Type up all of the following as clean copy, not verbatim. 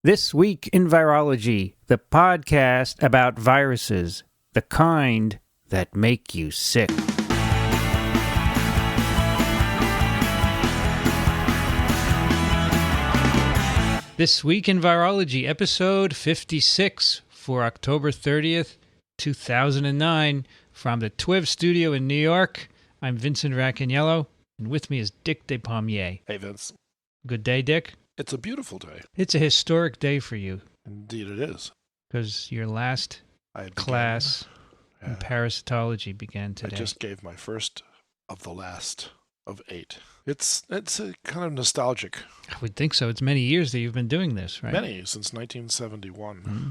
This Week in Virology, the podcast about viruses, the kind that make you sick. This Week in Virology, episode 56 for October 30th, 2009, from the TWiV studio in New York. I'm Vincent Racaniello, and with me is Dick Despommier. Hey, Vince. Good day, Dick? It's a beautiful day. It's a historic day for you. Indeed it is. Because your last class in parasitology began today. I just gave my first of the last of 8. It's a kind of nostalgic. I would think so. It's many years that you've been doing this, right? Many, since 1971. Mm-hmm.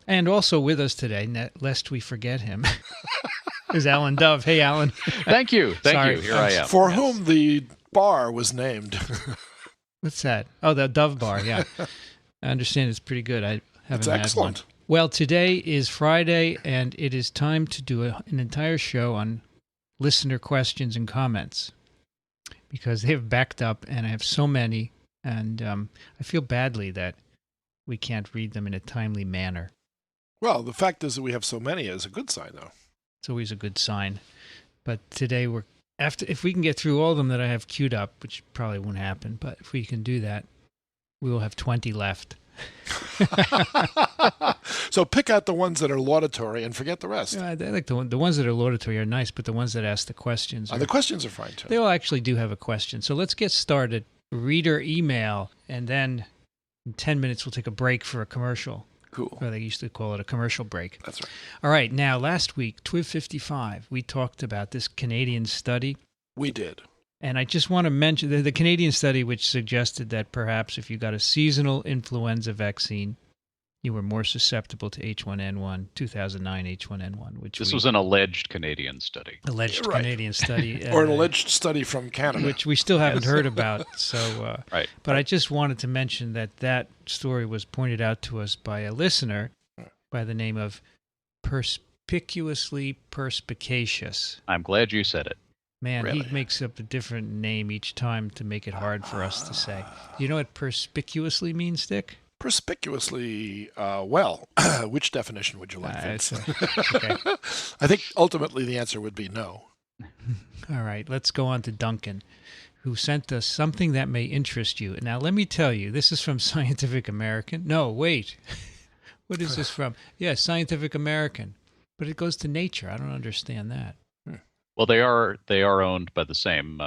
And also with us today, lest we forget him, is Alan Dove. Hey, Alan. Thank you. Thank you. Here I am. For whom the bar was named. What's that? Oh, the Dove Bar, yeah. I understand it's pretty good. I haven't had excellent. One. Well, today is Friday, and it is time to do an entire show on listener questions and comments, because they have backed up, and I have so many, and I feel badly that we can't read them in a timely manner. Well, the fact is that we have so many is a good sign, though. It's always a good sign. But today if we can get through all of them that I have queued up, which probably won't happen, but if we can do that, we will have 20 left. So pick out the ones that are laudatory and forget the rest. I like the ones that are laudatory are nice, but the ones that ask the questions the questions are fine, too. They all actually do have a question. So let's get started. Reader email, and then in 10 minutes we'll take a break for a commercial. Cool. Or they used to call it a commercial break. That's right. All right. Now, last week, TWiV 55, we talked about this Canadian study. We did. And I just want to mention the Canadian study, which suggested that perhaps if you got a seasonal influenza vaccine, you were more susceptible to H1N1, 2009 H1N1. This was an alleged Canadian study. Alleged Canadian study. Or an alleged study from Canada. Which we still haven't heard about. So, right. But I just wanted to mention that story was pointed out to us by a listener by the name of Perspicuously Perspicacious. I'm glad you said it. Man, really? He makes up a different name each time to make it hard for us to say. You know what perspicuously means, Dick? Perspicuously, which definition would you like, Vince? Okay. I think ultimately the answer would be no. All right, let's go on to Duncan, who sent us something that may interest you. Now, let me tell you, this is from Scientific American. No, wait. What is this from? Yeah, Scientific American. But it goes to Nature. I don't understand that. Well, they are owned by the same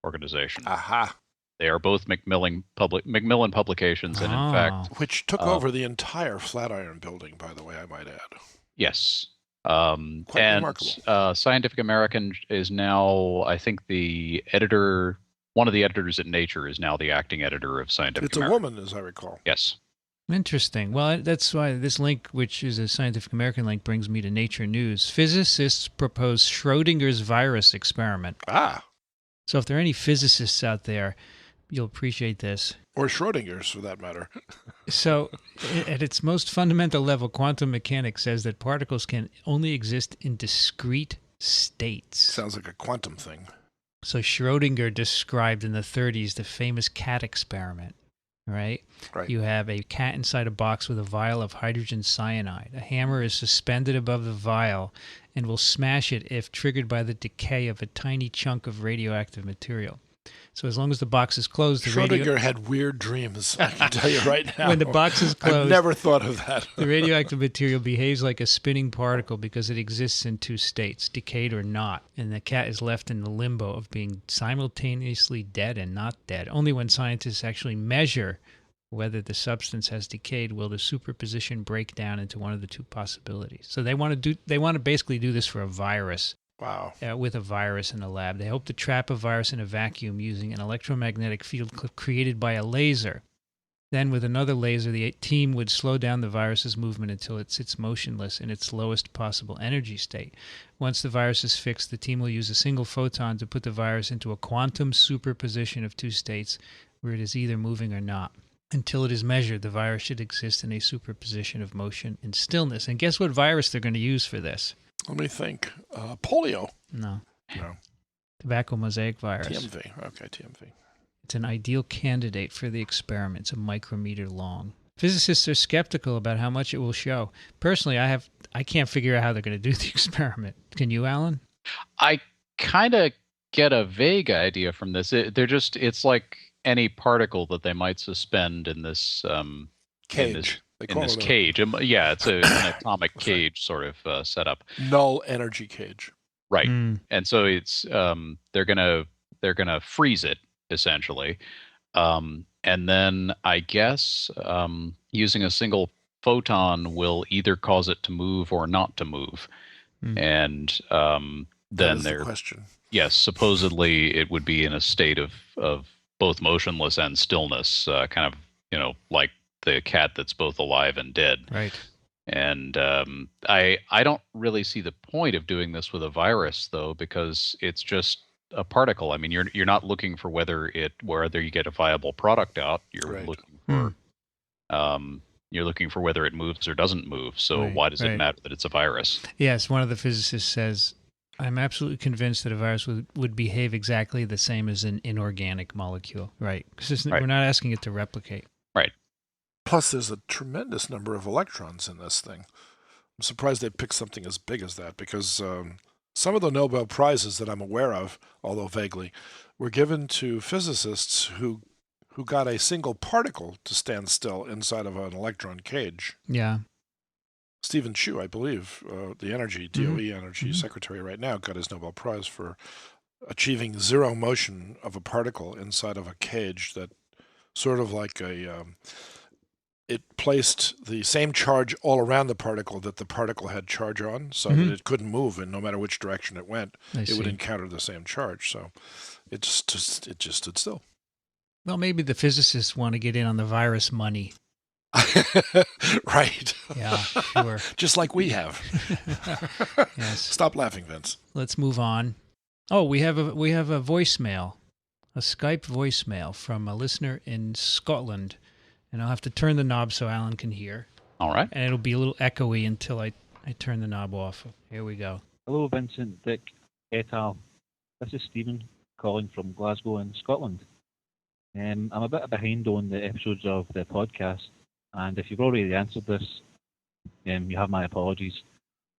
organization. Aha. They are both Macmillan Publications, and in fact... Which took over the entire Flatiron building, by the way, I might add. Yes. Quite remarkable. Scientific American is now, I think, one of the editors at Nature is now the acting editor of Scientific American. It's a woman, as I recall. Yes. Interesting. Well, that's why this link, which is a Scientific American link, brings me to Nature News. Physicists propose Schrodinger's virus experiment. So if there are any physicists out there, you'll appreciate this. Or Schrodinger's, for that matter. So, at its most fundamental level, quantum mechanics says that particles can only exist in discrete states. Sounds like a quantum thing. So Schrodinger described in the 30s the famous cat experiment. Right? You have a cat inside a box with a vial of hydrogen cyanide. A hammer is suspended above the vial and will smash it if triggered by the decay of a tiny chunk of radioactive material. So as long as the box is closed... Schrodinger had weird dreams, I can tell you right now. When the box is closed... I've never thought of that. The radioactive material behaves like a spinning particle because it exists in two states, decayed or not. And the cat is left in the limbo of being simultaneously dead and not dead. Only when scientists actually measure whether the substance has decayed will the superposition break down into one of the two possibilities. So they want to basically do this for a virus. Wow. With a virus in a lab. They hope to trap a virus in a vacuum using an electromagnetic field created by a laser. Then with another laser, the team would slow down the virus's movement until it sits motionless in its lowest possible energy state. Once the virus is fixed, the team will use a single photon to put the virus into a quantum superposition of two states where it is either moving or not. Until it is measured, the virus should exist in a superposition of motion and stillness. And guess what virus they're going to use for this? Let me think. Polio. No. Tobacco mosaic virus. TMV. Okay, TMV. It's an ideal candidate for the experiment. It's a micrometer long. Physicists are skeptical about how much it will show. Personally, I can't figure out how they're going to do the experiment. Can you, Alan? I kind of get a vague idea from this. It's like any particle that they might suspend in this Cage. in this cage. Yeah, it's an atomic cage sort of setup. Null energy cage. Right. And so it's they're gonna freeze it essentially. And then I guess using a single photon will either cause it to move or not to move. And then the question. Yes, supposedly it would be in a state of both motionless and stillness, kind of, like the cat that's both alive and dead. Right. And I don't really see the point of doing this with a virus, though, because it's just a particle. I mean, you're not looking for whether you get a viable product out. You're looking for you're looking for whether it moves or doesn't move. So why does it matter that it's a virus? Yes, one of the physicists says, I'm absolutely convinced that a virus would behave exactly the same as an inorganic molecule. Right. Because we're not asking it to replicate. Right. Plus, there's a tremendous number of electrons in this thing. I'm surprised they picked something as big as that, because some of the Nobel Prizes that I'm aware of, although vaguely, were given to physicists who got a single particle to stand still inside of an electron cage. Yeah. Stephen Chu, I believe, the DOE Energy Secretary right now, got his Nobel Prize for achieving zero motion of a particle inside of a cage that sort of like it placed the same charge all around the particle that the particle had charge on, so that it couldn't move, and no matter which direction it went, it would encounter the same charge. So it just stood still. Well, maybe the physicists want to get in on the virus money. Right. Yeah, sure. Just like we have. Yes. Stop laughing, Vince. Let's move on. Oh, we have a voicemail, a Skype voicemail from a listener in Scotland. And I'll have to turn the knob so Alan can hear. All right. And it'll be a little echoey until I turn the knob off. Here we go. Hello, Vincent, Dick, et al. This is Stephen calling from Glasgow in Scotland. I'm a bit behind on the episodes of the podcast, and if you've already answered this, you have my apologies.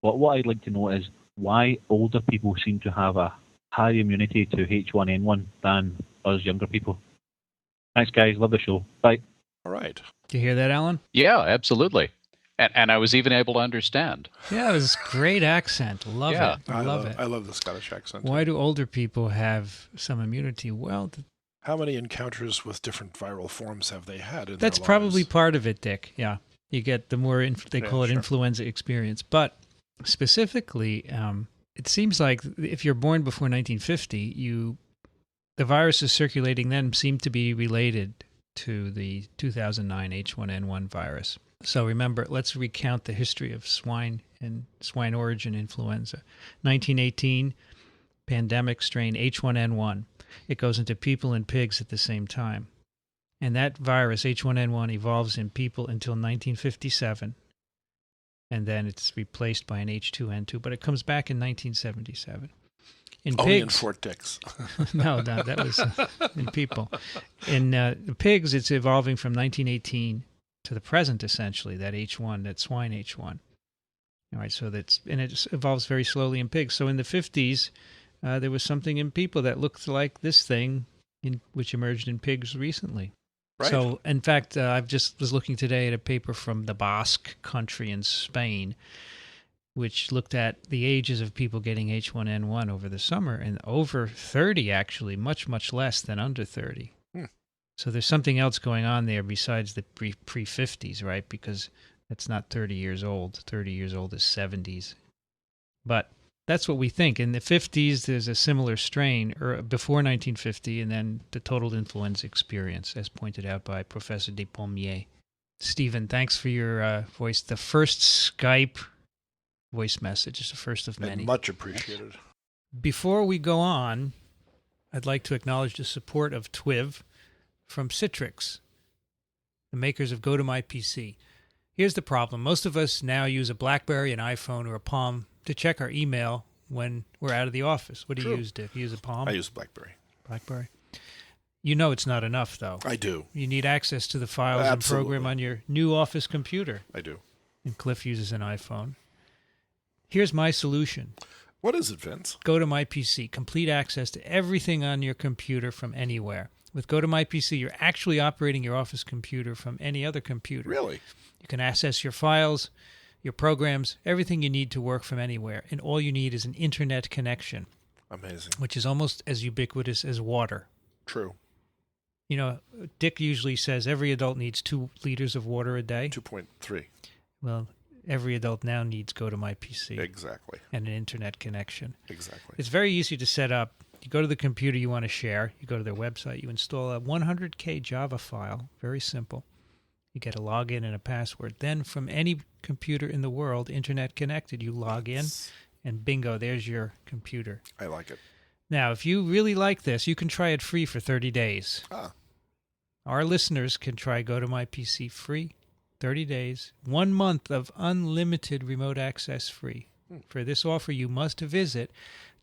But what I'd like to know is why older people seem to have a higher immunity to H1N1 than us younger people. Thanks, guys. Love the show. Bye. All right. Did you hear that, Alan? Yeah, absolutely. And I was even able to understand. Yeah, it was great accent. Love it. I love it. I love the Scottish accent. Why do older people have some immunity? Well, how many encounters with different viral forms have they had in that's their probably lives? part of it, Dick. Yeah. You get the more, they call it influenza experience. But specifically, it seems like if you're born before 1950, the viruses circulating then seem to be related to the 2009 H1N1 virus. So remember, let's recount the history of swine and swine origin influenza. 1918, pandemic strain H1N1. It goes into people and pigs at the same time. And that virus, H1N1, evolves in people until 1957. And then it's replaced by an H2N2, but it comes back in 1977. In Only pigs, in Fort Dix. no, that was in people. In pigs, it's evolving from 1918 to the present, essentially, that H1, that swine H1. All right, so it evolves very slowly in pigs. So in the 50s, there was something in people that looked like this thing, which emerged in pigs recently. Right. So, in fact, I just was looking today at a paper from the Basque country in Spain, which looked at the ages of people getting H1N1 over the summer, and over 30, actually, much, much less than under 30. So there's something else going on there besides the pre-50s, right? Because that's not 30 years old. 30 years old is 70s. But that's what we think. In the 50s, there's a similar strain, or before 1950, and then the total influenza experience, as pointed out by Professor Despommier. Stephen, thanks for your voice. The first Skype voice message is the first of many. And much appreciated. Before we go on, I'd like to acknowledge the support of TWiV from Citrix, the makers of GoToMyPC. Here's the problem. Most of us now use a BlackBerry, an iPhone, or a Palm to check our email when we're out of the office. What do you use, Dick? You use a Palm? I use BlackBerry. BlackBerry. You know it's not enough, though. I do. You need access to the files and program on your new office computer. I do. And Cliff uses an iPhone. Here's my solution. What is it, Vince? Go to My PC. Complete access to everything on your computer from anywhere. With Go to My PC, you're actually operating your office computer from any other computer. Really? You can access your files, your programs, everything you need to work from anywhere. And all you need is an internet connection. Amazing. Which is almost as ubiquitous as water. True. You know, Dick usually says every adult needs 2 liters of water a day. 2.3. Well, every adult now needs Go to My PC. Exactly. And an internet connection. Exactly. It's very easy to set up. You go to the computer you want to share. You go to their website. You install a 100K Java file. Very simple. You get a login and a password. Then from any computer in the world, internet connected, you log in, and bingo, there's your computer. I like it. Now, if you really like this, you can try it free for 30 days. Our listeners can try Go to My PC free, 30 days, 1 month of unlimited remote access free. For this offer, you must visit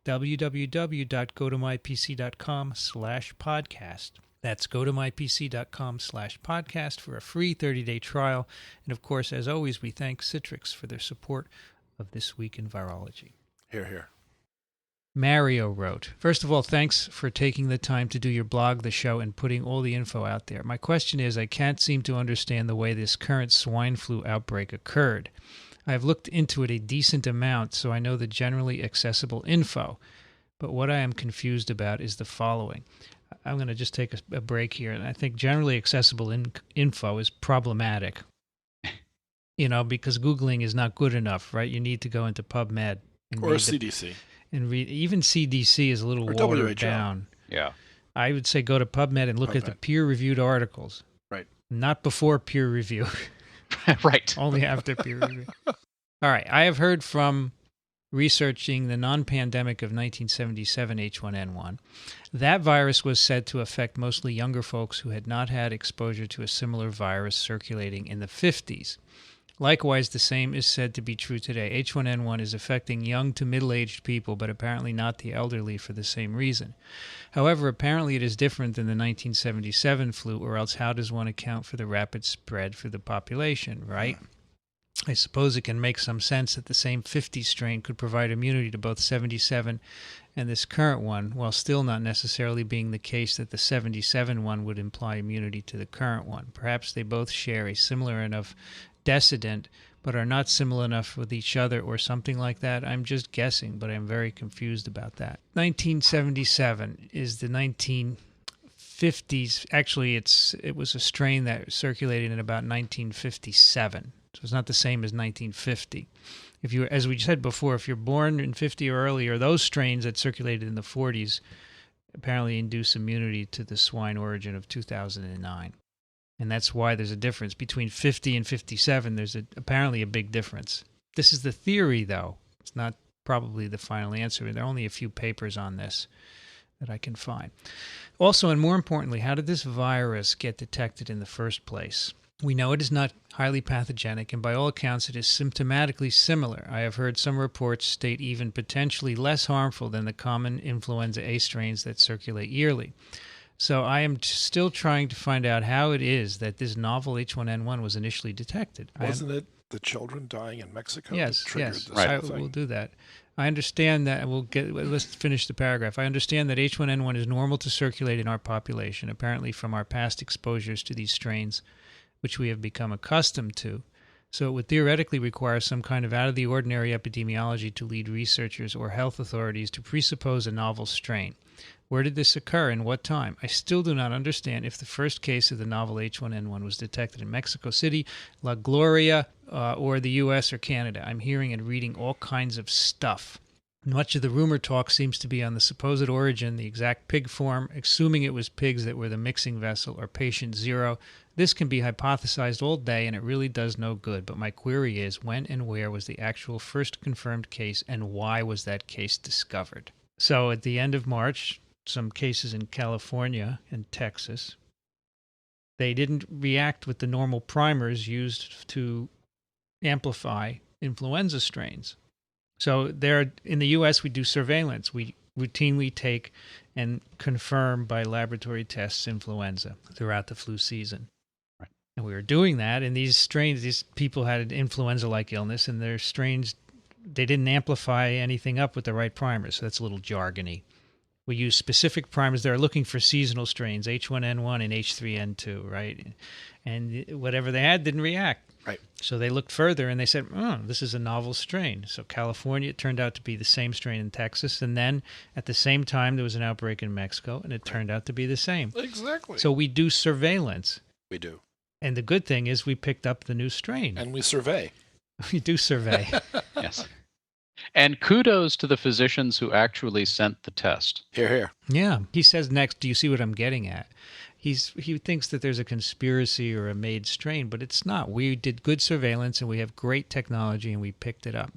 www.gotomypc.com/podcast. That's gotomypc.com/podcast for a free 30-day trial. And, of course, as always, we thank Citrix for their support of This Week in Virology. Hear, hear. Mario wrote, first of all, thanks for taking the time to do your blog, the show, and putting all the info out there. My question is, I can't seem to understand the way this current swine flu outbreak occurred. I've looked into it a decent amount, so I know the generally accessible info. But what I am confused about is the following. I'm going to just take a break here, and I think generally accessible info is problematic. You know, because Googling is not good enough, right? You need to go into PubMed. Or CDC. And read, even CDC is a little watered down. Yeah. I would say go to PubMed and look at the peer-reviewed articles. Right. Not before peer review. Right. Only after peer review. All right. I have heard from researching the non-pandemic of 1977 H1N1. That virus was said to affect mostly younger folks who had not had exposure to a similar virus circulating in the 50s. Likewise, the same is said to be true today. H1N1 is affecting young to middle-aged people, but apparently not the elderly for the same reason. However, apparently it is different than the 1977 flu, or else how does one account for the rapid spread for the population, right? I suppose it can make some sense that the same 50 strain could provide immunity to both 77 and this current one, while still not necessarily being the case that the 77 one would imply immunity to the current one. Perhaps they both share a similar enough decedent, but are not similar enough with each other or something like that. I'm just guessing, but I'm very confused about that. 1977 is the 1950s. Actually, it was a strain that circulated in about 1957. So it's not the same as 1950. If you, as we said before, if you're born in 50 or earlier, those strains that circulated in the 40s apparently induce immunity to the swine origin of 2009. And that's why there's a difference. Between 50 and 57, there's apparently a big difference. This is the theory, though. It's not probably the final answer. There are only a few papers on this that I can find. Also, and more importantly, how did this virus get detected in the first place? We know it is not highly pathogenic, and by all accounts, it is symptomatically similar. I have heard some reports state even potentially less harmful than the common influenza A strains that circulate yearly. So I am still trying to find out how it is that this novel H1N1 was initially detected. Wasn't it the children dying in Mexico? Yes, that triggered yes. this I whole thing? will do that. I understand that. Let's finish the paragraph. I understand that H1N1 is normal to circulate in our population, apparently from our past exposures to these strains, which we have become accustomed to. So it would theoretically require some kind of out-of-the-ordinary epidemiology to lead researchers or health authorities to presuppose a novel strain. Where did this occur and what time? I still do not understand if the first case of the novel H1N1 was detected in Mexico City, La Gloria, or the U.S. or Canada. I'm hearing and reading all kinds of stuff. Much of the rumor talk seems to be on the supposed origin, the exact pig form, assuming it was pigs that were the mixing vessel or patient zero. This can be hypothesized all day, and it really does no good. But my query is, when and where was the actual first confirmed case, and why was that case discovered? So at the end of March, some cases in California and Texas, they didn't react with the normal primers used to amplify influenza strains. So there, in the U.S., we do surveillance. We routinely take and confirm by laboratory tests influenza throughout the flu season. Right. And we were doing that, and these strains, these people had an influenza-like illness, and their strains, they didn't amplify anything up with the right primers, so that's a little jargony. We use specific primers that are looking for seasonal strains, H1N1 and H3N2, right? And whatever they had didn't react. Right. So they looked further and they said, this is a novel strain. So California, it turned out to be the same strain in Texas. And then at the same time, there was an outbreak in Mexico, and it turned out to be the same. Exactly. So we do surveillance. We do. And the good thing is we picked up the new strain. And we survey. We do survey. Yes. And kudos to the physicians who actually sent the test. Hear, hear. Yeah. He says next, do you see what I'm getting at? He thinks that there's a conspiracy or a made strain, but it's not. We did good surveillance, and we have great technology, and we picked it up.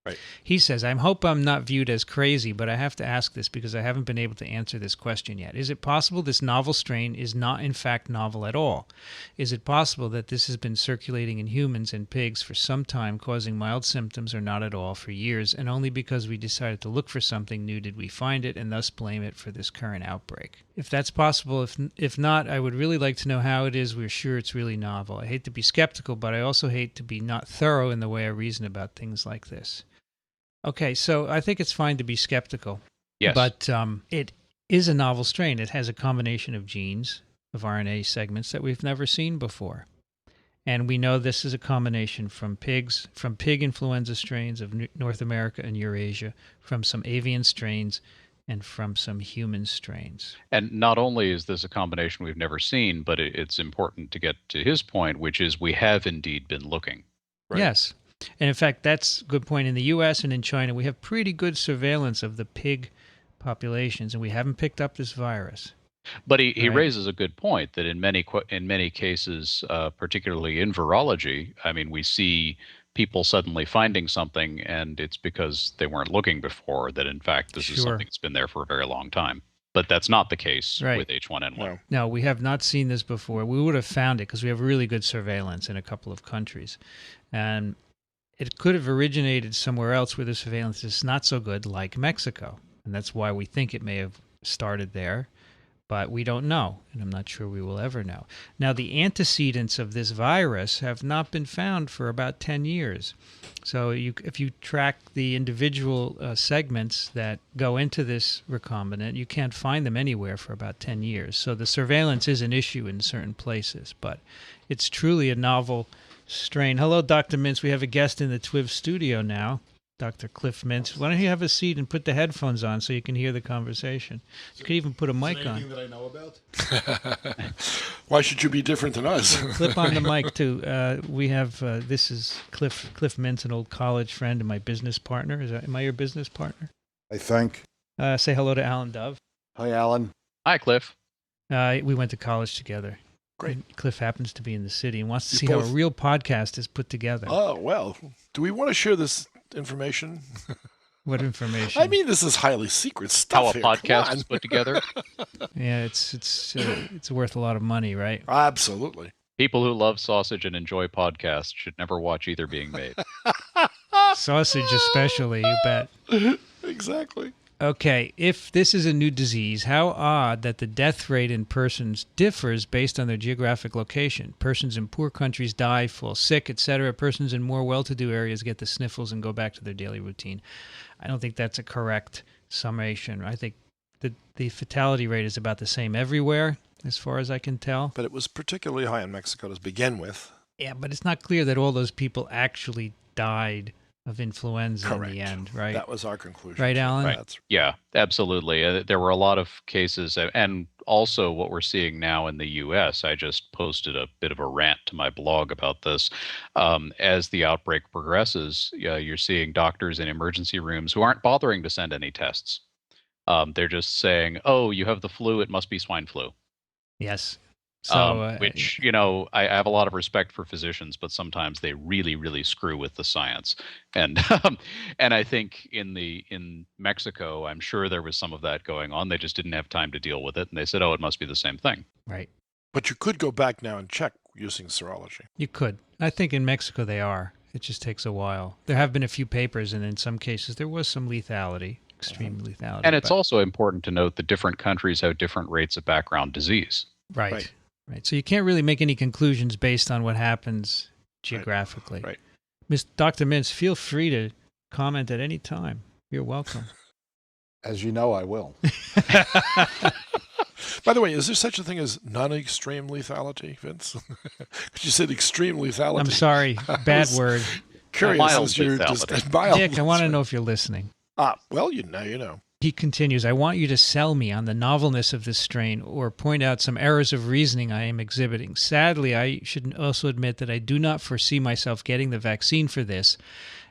Right. He says, I hope I'm not viewed as crazy, but I have to ask this because I haven't been able to answer this question yet. Is it possible this novel strain is not in fact novel at all? Is it possible that this has been circulating in humans and pigs for some time, causing mild symptoms or not at all for years, and only because we decided to look for something new did we find it and thus blame it for this current outbreak? If that's possible, if not, I would really like to know how it is we're sure it's really novel. I hate to be skeptical, but I also hate to be not thorough in the way I reason about things like this. Okay, so I think it's fine to be skeptical. Yes. But it is a novel strain. It has a combination of genes, of RNA segments that we've never seen before. And we know this is a combination from pigs, from pig influenza strains of North America and Eurasia, from some avian strains, and from some human strains. And not only is this a combination we've never seen, but it's important to get to his point, which is we have indeed been looking. Right. Yes. And in fact, that's a good point. In the U.S. and in China, we have pretty good surveillance of the pig populations, and we haven't picked up this virus. But he Right. raises a good point that in many cases, particularly in virology, I mean, we see people suddenly finding something, and it's because they weren't looking before, that in fact this is Sure. something that's been there for a very long time. But that's not the case Right. with H1N1. No. No, we have not seen this before. We would have found it because we have really good surveillance in a couple of countries. And it could have originated somewhere else where the surveillance is not so good, like Mexico. And that's why we think it may have started there. But we don't know, and I'm not sure we will ever know. Now, the antecedents of this virus have not been found for about 10 years. So if you track the individual segments that go into this recombinant, you can't find them anywhere for about 10 years. So the surveillance is an issue in certain places, but it's truly a novel strain. Hello, Dr. Mintz. We have a guest in the TWiV studio now, Dr. Cliff Mintz. Why don't you have a seat and put the headphones on so you can hear the conversation? You could even put a mic on. Anything that I know about? Why should you be different than us? Clip on the mic, too. We have, this is Cliff Mintz, an old college friend and my business partner. Am I your business partner? I think. Say hello to Alan Dove. Hi, Alan. Hi, Cliff. We went to college together. Great. And Cliff happens to be in the city and wants to You see how both- a real podcast is put together. Oh, well, do we want to share this information? What information? I mean, this is highly secret stuff How a here. Come podcast on. is put together. Yeah, it's worth a lot of money, right? Absolutely. People who love sausage and enjoy podcasts should never watch either being made. Sausage especially, you bet. Exactly. Okay, if this is a new disease, how odd that the death rate in persons differs based on their geographic location. Persons in poor countries die, fall sick, etc. Persons in more well-to-do areas get the sniffles and go back to their daily routine. I don't think that's a correct summation. I think the fatality rate is about the same everywhere, as far as I can tell. But it was particularly high in Mexico to begin with. Yeah, but it's not clear that all those people actually died of influenza in the end, right? That was our conclusion. Right, Alan? Right. That's Yeah, absolutely. There were a lot of cases, and also what we're seeing now in the U.S. I just posted a bit of a rant to my blog about this. As the outbreak progresses, you're seeing doctors in emergency rooms who aren't bothering to send any tests. They're just saying, "Oh, you have the flu; it must be swine flu." Yes. So, Which, I have a lot of respect for physicians, but sometimes they really, really screw with the science. And and I think in Mexico, I'm sure there was some of that going on. They just didn't have time to deal with it, and they said, "Oh, it must be the same thing." right. But you could go back now and check using serology. You could. I think in Mexico they are. It just takes a while. There have been a few papers, and in some cases there was some lethality. extreme lethality. And it's but- also important to note that different countries have different rates of background disease. Right. So you can't really make any conclusions based on what happens geographically. Right. Dr. Mintz, feel free to comment at any time. You're welcome. As you know, I will. By the way, is there such a thing as non-extreme lethality, Vince? Because you said extreme lethality. I'm sorry. Bad word. Curious Mild as you're lethality. just mild. Dick, I want to know if you're listening. Well, you know. He continues, I want you to sell me on the novelness of this strain or point out some errors of reasoning I am exhibiting. Sadly, I should also admit that I do not foresee myself getting the vaccine for this,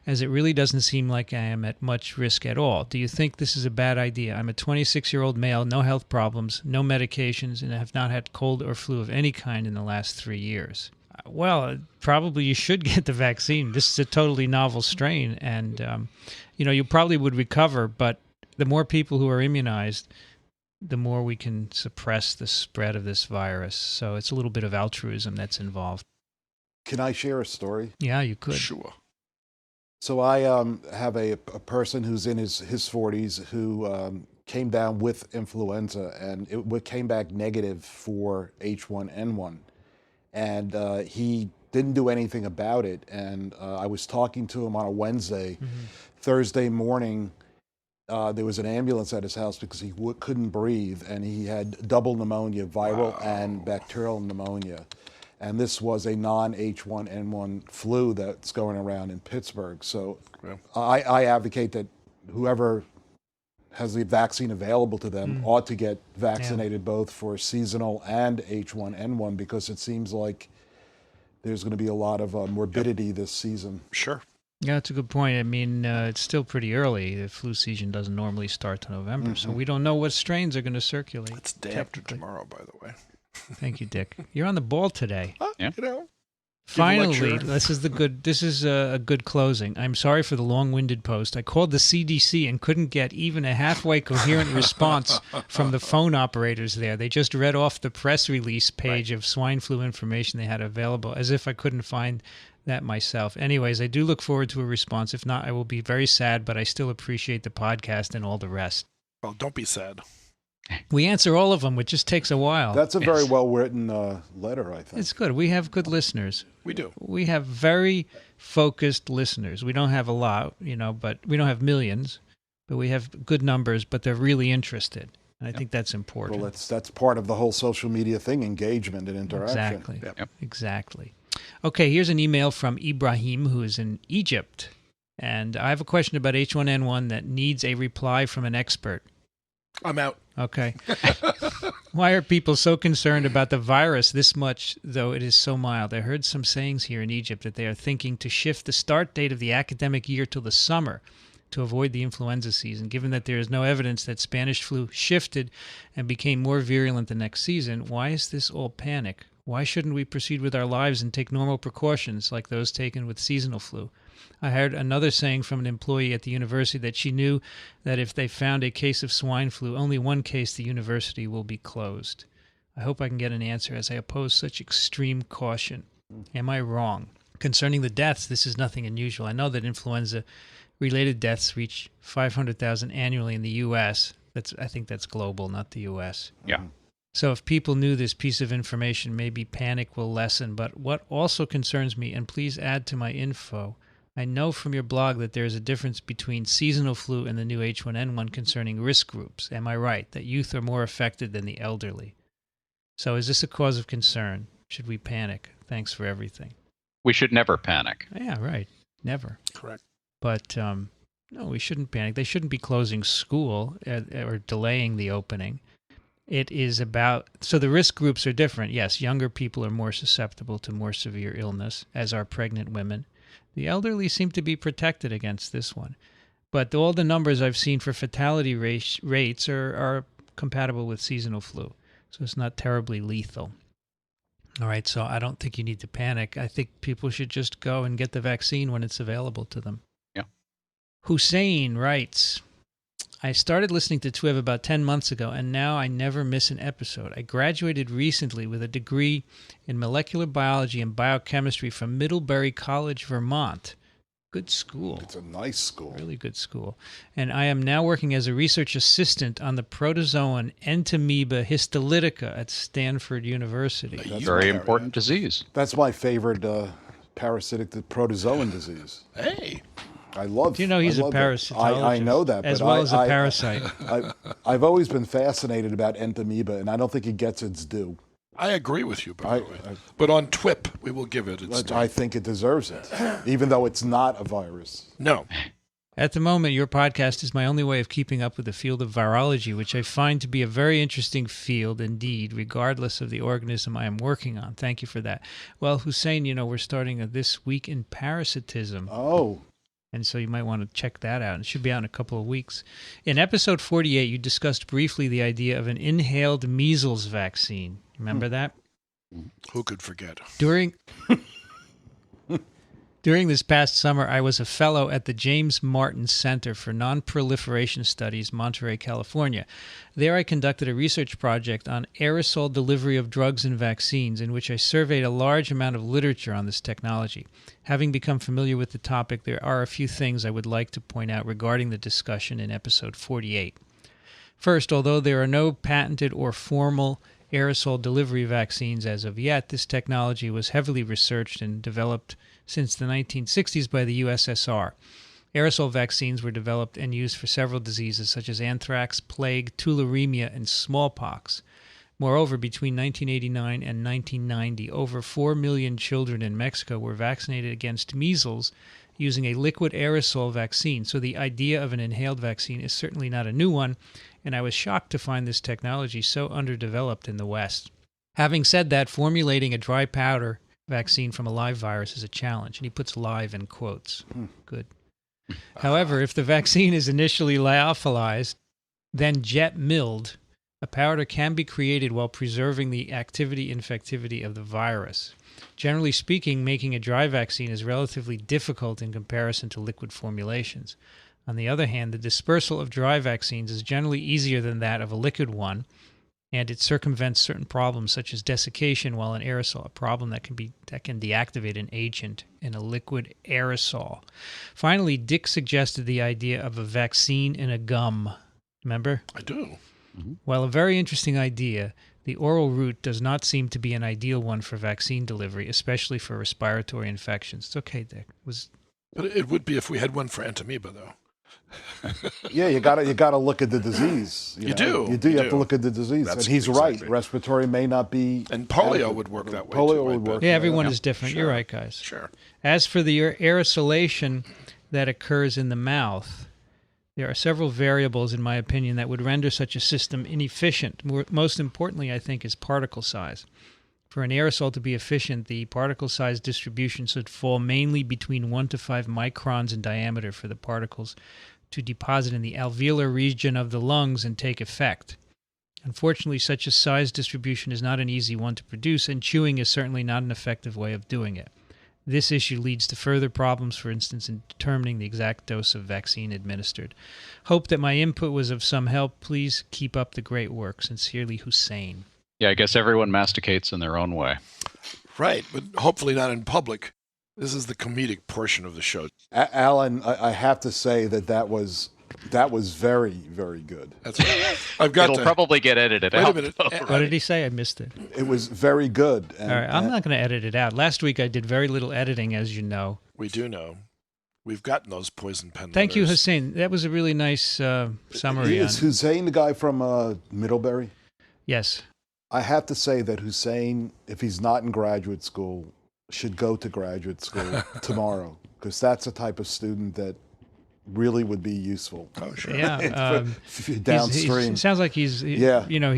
as it really doesn't seem like I am at much risk at all. Do you think this is a bad idea? I'm a 26-year-old male, no health problems, no medications, and I have not had cold or flu of any kind in the last 3 years. Well, probably you should get the vaccine. This is a totally novel strain, and you probably would recover, but the more people who are immunized, the more we can suppress the spread of this virus. So it's a little bit of altruism that's involved. Can I share a story? Yeah, you could. Sure. So I have a person who's in his 40s who came down with influenza, and it came back negative for H1N1. And he didn't do anything about it. And I was talking to him on a Wednesday. Mm-hmm. Thursday morning, there was an ambulance at his house because he couldn't breathe, and he had double pneumonia, viral and bacterial pneumonia. And this was a non-H1N1 flu that's going around in Pittsburgh. So I advocate that whoever has the vaccine available to them ought to get vaccinated both for seasonal and H1N1, because it seems like there's going to be a lot of morbidity this season. Sure. Yeah, that's a good point. I mean, it's still pretty early. The flu season doesn't normally start to November, so we don't know what strains are going to circulate. It's day after tomorrow, by the way. Thank you, Dick. You're on the ball today. Yeah. Finally, this is a good closing. I'm sorry for the long-winded post. I called the CDC and couldn't get even a halfway coherent response from the phone operators there. They just read off the press release page of swine flu information they had available, as if I couldn't find that myself. Anyways, I do look forward to a response. If not, I will be very sad, but I still appreciate the podcast and all the rest. Well, don't be sad. We answer all of them. It just takes a while. That's a very well-written letter, I think. It's good. We have good listeners. We do. We have very focused listeners. We don't have a lot, but we don't have millions, but we have good numbers, but they're really interested. And I think that's important. Well, that's part of the whole social media thing, engagement and interaction. Exactly. Yep. Exactly. Okay, here's an email from Ibrahim, who is in Egypt. And I have a question about H1N1 that needs a reply from an expert. I'm out. Okay. Why are people so concerned about the virus this much, though it is so mild? I heard some sayings here in Egypt that they are thinking to shift the start date of the academic year till the summer to avoid the influenza season. Given that there is no evidence that Spanish flu shifted and became more virulent the next season, why is this all panic? Why shouldn't we proceed with our lives and take normal precautions like those taken with seasonal flu? I heard another saying from an employee at the university that she knew that if they found a case of swine flu, only one case, the university will be closed. I hope I can get an answer as I oppose such extreme caution. Am I wrong? Concerning the deaths, this is nothing unusual. I know that influenza-related deaths reach 500,000 annually in the U.S. I think that's global, not the U.S. Yeah. So if people knew this piece of information, maybe panic will lessen. But what also concerns me, and please add to my info, I know from your blog that there is a difference between seasonal flu and the new H1N1 concerning risk groups. Am I right, that youth are more affected than the elderly? So is this a cause of concern? Should we panic? Thanks for everything. We should never panic. Yeah, right. Never. Correct. But no, we shouldn't panic. They shouldn't be closing school or delaying the opening. It is about, so the risk groups are different. Yes, younger people are more susceptible to more severe illness, as are pregnant women. The elderly seem to be protected against this one. But all the numbers I've seen for fatality rates are compatible with seasonal flu. So it's not terribly lethal. All right, so I don't think you need to panic. I think people should just go and get the vaccine when it's available to them. Yeah. Hussein writes, I started listening to TWiV about 10 months ago, and now I never miss an episode. I graduated recently with a degree in molecular biology and biochemistry from Middlebury College, Vermont. Good school. It's a nice school. Really good school. And I am now working as a research assistant on the protozoan Entamoeba histolytica at Stanford University. That's very important disease. That's my favorite parasitic protozoan disease. Hey. I love. Do you know he's a parasitologist? I know that, as but well as a parasite. I've always been fascinated about Entamoeba, and I don't think it gets its due. I agree with you, by the way. But on TWiP, we will give it its due. I think it deserves it, even though it's not a virus. No. At the moment, your podcast is my only way of keeping up with the field of virology, which I find to be a very interesting field indeed, regardless of the organism I am working on. Thank you for that. Well, Hussein, we're starting This Week in Parasitism. Oh. And so you might want to check that out. It should be out in a couple of weeks. In episode 48, you discussed briefly the idea of an inhaled measles vaccine. Remember that? Who could forget? During this past summer, I was a fellow at the James Martin Center for Non-Proliferation Studies, Monterey, California. There I conducted a research project on aerosol delivery of drugs and vaccines, in which I surveyed a large amount of literature on this technology. Having become familiar with the topic, there are a few things I would like to point out regarding the discussion in episode 48. First, although there are no patented or formal aerosol delivery vaccines as of yet, this technology was heavily researched and developed since the 1960s by the USSR. Aerosol vaccines were developed and used for several diseases such as anthrax, plague, tularemia, and smallpox. Moreover, between 1989 and 1990, over 4 million children in Mexico were vaccinated against measles using a liquid aerosol vaccine. So the idea of an inhaled vaccine is certainly not a new one, and I was shocked to find this technology so underdeveloped in the West. Having said that, formulating a dry powder vaccine from a live virus is a challenge, and he puts live in quotes. Good. However, if the vaccine is initially lyophilized, then jet milled, a powder can be created while preserving the infectivity of the virus. Generally speaking, making a dry vaccine is relatively difficult in comparison to liquid formulations. On the other hand, the dispersal of dry vaccines is generally easier than that of a liquid one, and it circumvents certain problems such as desiccation while an aerosol, a problem that can deactivate an agent in a liquid aerosol. Finally, Dick suggested the idea of a vaccine in a gum. Remember? I do. Mm-hmm. While a very interesting idea, the oral route does not seem to be an ideal one for vaccine delivery, especially for respiratory infections. It's okay, Dick. But it would be if we had one for Entamoeba, though. Yeah, you gotta look at the disease. You do. You have to look at the disease. That's and he's exactly right. Respiratory may not be. And polio would work that way. Polio would work. Yeah, everyone is different. Sure. You're right, guys. Sure. As for the aerosolation that occurs in the mouth, there are several variables, in my opinion, that would render such a system inefficient. Most importantly, I think, is particle size. For an aerosol to be efficient, the particle size distribution should fall mainly between 1 to 5 microns in diameter for the particles to deposit in the alveolar region of the lungs and take effect. Unfortunately, such a size distribution is not an easy one to produce, and chewing is certainly not an effective way of doing it. This issue leads to further problems, for instance, in determining the exact dose of vaccine administered. Hope that my input was of some help. Please keep up the great work. Sincerely, Hussein. Yeah, I guess everyone masticates in their own way. Right, but hopefully not in public. This is the comedic portion of the show. Alan, I have to say that was very, very good. That's right. It'll probably get edited out. Wait a minute. What did he say? I missed it. It was very good. All right, I'm not going to edit it out. Last week I did very little editing, as you know. We do know. We've gotten those poison pen Thank you, letters. Hussein. That was a really nice summary. Is Hussein the guy from Middlebury? Yes. I have to say that Hussein, if he's not in graduate school, should go to graduate school tomorrow, because that's a type of student that really would be useful. Oh, sure. Yeah. Downstream. It sounds like he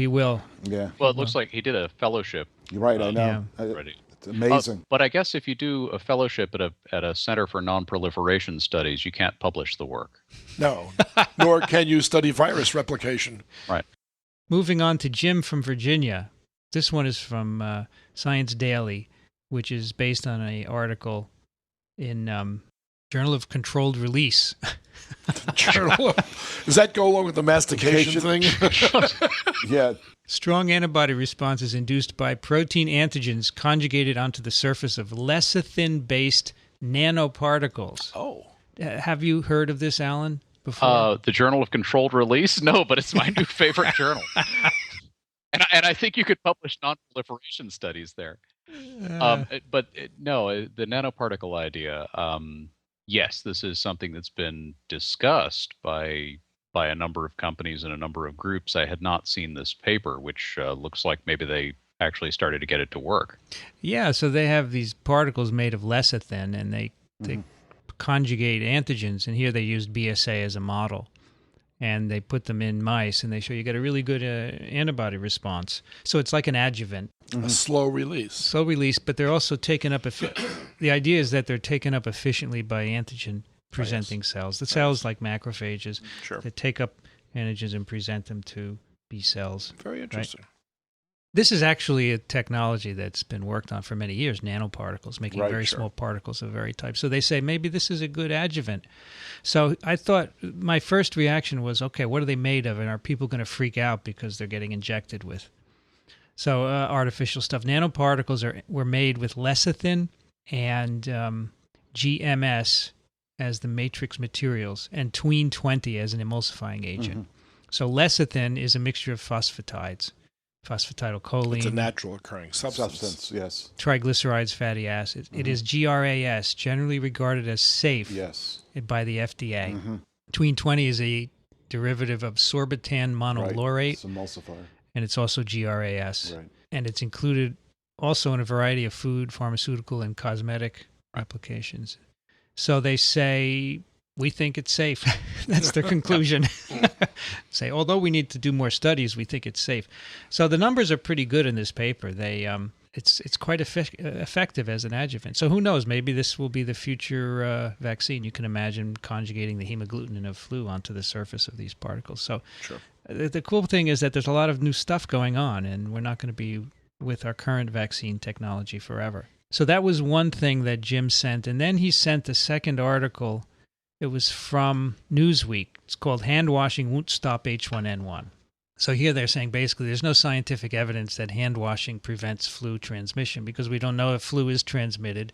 will. Yeah. Well, it looks like he did a fellowship. You're right, I know. Yeah. It's amazing. But I guess if you do a fellowship at a Center for Non-Proliferation Studies, you can't publish the work. No, nor can you study virus replication. Right. Moving on to Jim from Virginia. This one is from Science Daily, which is based on an article in Journal of Controlled Release. Does that go along with the mastication thing? Yeah. Strong antibody response is induced by protein antigens conjugated onto the surface of lecithin-based nanoparticles. Oh. Have you heard of this, Alan, before? The Journal of Controlled Release? No, but it's my new favorite journal. And I think you could publish non-proliferation studies there. No, the nanoparticle idea, yes, this is something that's been discussed by a number of companies and a number of groups. I had not seen this paper, which looks like maybe they actually started to get it to work. Yeah, so they have these particles made of lecithin, and they conjugate antigens, and here they used BSA as a model. And they put them in mice, and they show you get a really good antibody response. So it's like an adjuvant. A slow release. Slow release, but they're also taken up. The idea is that they're taken up efficiently by antigen-presenting cells. The cells, like macrophages, that take up antigens and present them to B cells. Very interesting. Right? This is actually a technology that's been worked on for many years, nanoparticles, making very small particles of very type. So they say maybe this is a good adjuvant. So I thought my first reaction was, okay, what are they made of? And are people going to freak out because they're getting injected with? So artificial stuff. Nanoparticles were made with lecithin and GMS as the matrix materials and tween-20 as an emulsifying agent. So lecithin is a mixture of phosphatides. Phosphatidylcholine. It's a natural occurring substance. Yes. Triglycerides, fatty acids. It is GRAS, generally regarded as safe by the FDA. Tween-20 is a derivative of sorbitan monolaurate. It's emulsifier. And it's also GRAS. Right. And it's included also in a variety of food, pharmaceutical, and cosmetic applications. So they say, we think it's safe. That's their conclusion. Say, although we need to do more studies, we think it's safe. So the numbers are pretty good in this paper. They, it's quite effective as an adjuvant. So who knows? Maybe this will be the future vaccine. You can imagine conjugating the hemagglutinin of flu onto the surface of these particles. So the cool thing is that there's a lot of new stuff going on, and we're not going to be with our current vaccine technology forever. So that was one thing that Jim sent. And then he sent a second article. It was from Newsweek. It's called Hand Washing Won't Stop H1N1. So here they're saying basically there's no scientific evidence that hand washing prevents flu transmission because we don't know if flu is transmitted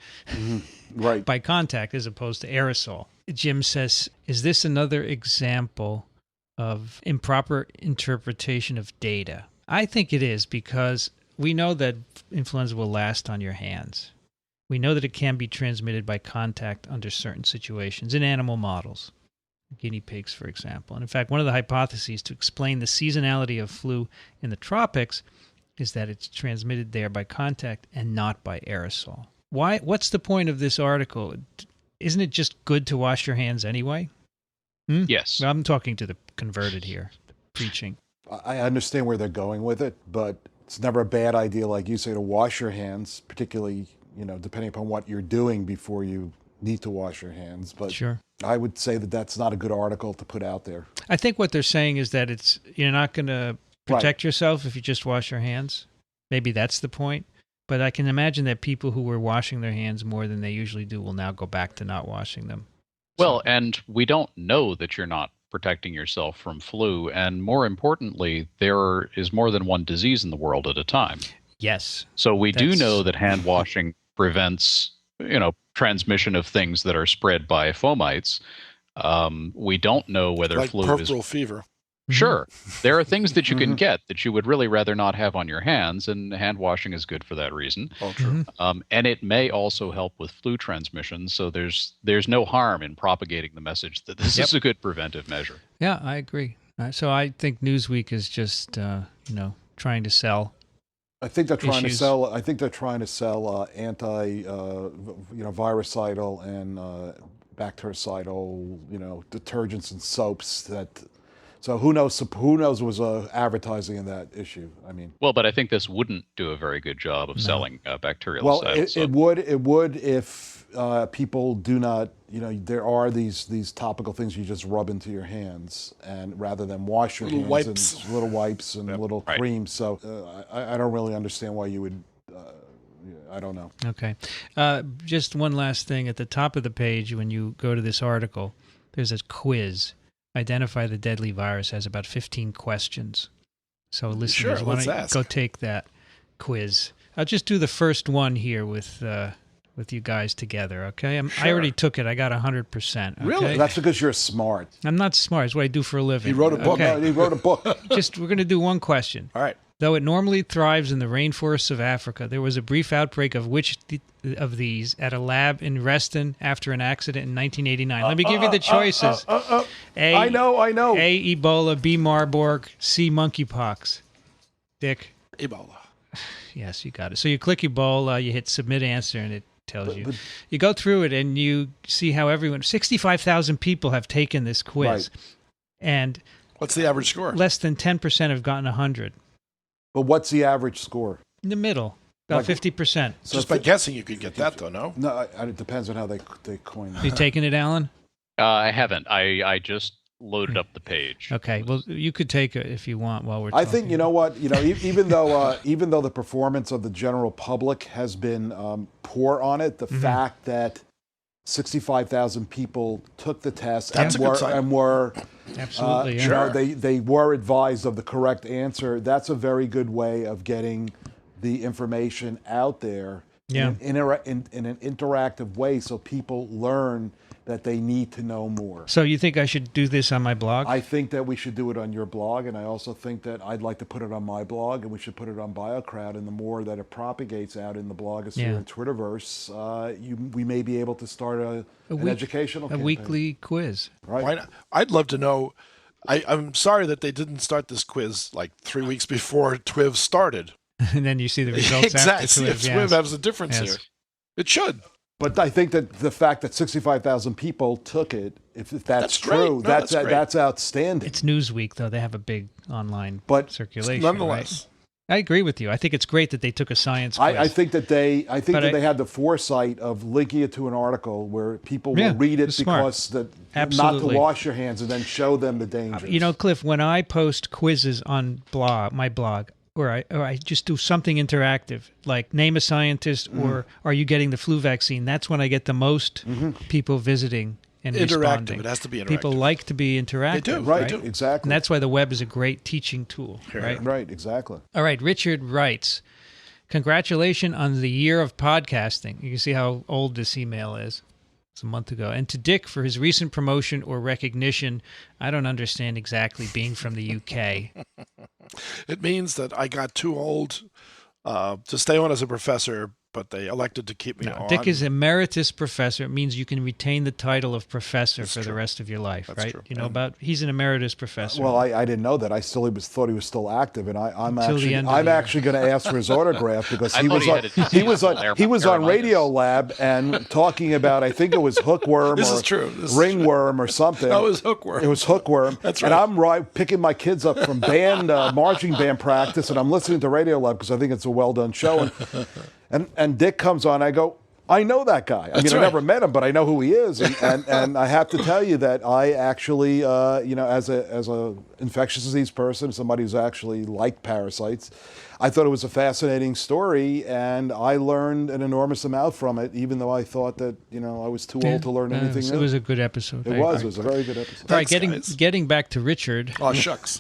by contact as opposed to aerosol. Jim says, is this another example of improper interpretation of data? I think it is because we know that influenza will last on your hands. We know that it can be transmitted by contact under certain situations in animal models, guinea pigs, for example. And in fact, one of the hypotheses to explain the seasonality of flu in the tropics is that it's transmitted there by contact and not by aerosol. Why? What's the point of this article? Isn't it just good to wash your hands anyway? Yes. Well, I'm talking to the converted here, preaching. I understand where they're going with it, but it's never a bad idea, like you say, to wash your hands, particularly, depending upon what you're doing before you need to wash your hands. But I would say that that's not a good article to put out there. I think what they're saying is that you're not going to protect yourself if you just wash your hands. Maybe that's the point. But I can imagine that people who were washing their hands more than they usually do will now go back to not washing them. Well, and we don't know that you're not protecting yourself from flu. And more importantly, there is more than one disease in the world at a time. Yes. So we do know that hand washing prevents, transmission of things that are spread by fomites. We don't know whether like flu is... peripheral fever. Sure. There are things that you can get that you would really rather not have on your hands, and hand washing is good for that reason. Oh, true. And it may also help with flu transmission, so there's no harm in propagating the message that this is a good preventive measure. Yeah, I agree. So I think Newsweek is just, trying to sell. I think they're trying to sell. I think they're trying to sell virucidal and bactericidal, detergents and soaps. So who knows? Who knows was advertising in that issue? I mean, well, but I think this wouldn't do a very good job of selling bacterial. Well, it would if people do not. There are these topical things you just rub into your hands, and rather than wash your hands, and little wipes and little creams. So I don't really understand why you would. I don't know. Okay, just one last thing at the top of the page when you go to this article, there's a quiz. Identify the deadly virus has about 15 questions. So listeners, why don't you go take that quiz? I'll just do the first one here with with you guys together, okay? I Sure. already took it. I got 100%. Okay? Really? That's because you're smart. I'm not smart. It's what I do for a living. He wrote a book. Okay. No, he wrote a book. We're going to do one question. All right. Though it normally thrives in the rainforests of Africa, there was a brief outbreak of which of these at a lab in Reston after an accident in 1989. Let me give you the choices. A, I know. A, Ebola, B, Marburg, C, monkeypox. Dick? Ebola. Yes, you got it. So you click Ebola, you hit submit answer, and it tells you. You go through it, and you see how 65,000 people have taken this quiz. Right. And What's the average score? less than 10% have gotten 100. But what's the average score? In the middle, about Like- 50%. So Just by guessing, you could get that, though, no? No, it depends on how they coin You it. taking it, Alan? I haven't. I just loaded up the page. Okay, well, you could take it if you want while we're I talking. think, you know what, even though the performance of the general public has been poor on it, the fact that 65,000 people took the test That's a good sign. and were Absolutely, yeah. you know, they were advised of the correct answer. That's a very good way of getting the information out there in an interactive way, so people learn that they need to know more. So you think I should do this on my blog? I think that we should do it on your blog, and I also think that I'd like to put it on my blog, and we should put it on BioCrowd. And the more that it propagates out in the blogosphere and Twitterverse, we may be able to start an educational campaign. weekly quiz. Right? Why not? I'd love to know. I'm sorry that they didn't start this quiz like 3 weeks before TWiV started. And then you see the results Exactly. after See if TWiV has a difference here. It should. But I think that the fact that 65,000 people took it, if that's great. true, No, that's great. that's outstanding. It's Newsweek, though. They have a big online But circulation. Nonetheless, right? I agree with you. I think it's great that they took a science quiz. I think that they had the foresight of linking it to an article where people will read it it's smart. because not to Absolutely. wash your hands and then show them the dangers. You know, Cliff, when I post quizzes on my blog, or I just do something interactive, like name a scientist or are you getting the flu vaccine, that's when I get the most people visiting and responding. It has to be interactive. People like to be interactive. They do. right, They do. exactly. And that's why the web is a great teaching tool, right? Right, exactly. All right, Richard writes, congratulations on the year of podcasting. You can see how old this email is. It's a month ago. And to Dick for his recent promotion or recognition. I don't understand exactly being from the UK. it means that I got too old to stay on as a professor, but they elected to keep me on. Dick is emeritus professor. It means you can retain the title of professor That's for the true. rest of your life, That's right? true. You know he's an emeritus professor. Well, I didn't know that. I still thought he was still active, and I'm Until the end of the year. actually going to ask for his autograph because I he thought was he on had a disease called he was on Airminitis. Radio Lab and talking about, I think it was hookworm This or is true. This is ringworm or something. No, it was hookworm. It was hookworm. That's And right. I'm picking my kids up from marching band practice, and I'm listening to Radio Lab because I think it's a well done show. And Dick comes on. I go, I know that guy. I That's I right. never met him, but I know who he is. And I have to tell you that I actually, as a infectious disease person, somebody who's actually liked parasites, I thought it was a fascinating story, and I learned an enormous amount from it, even though I thought that I was too old to learn anything It new. was a good episode. It was a very good episode. All right, Thanks, guys. getting back to Richard. Oh, shucks.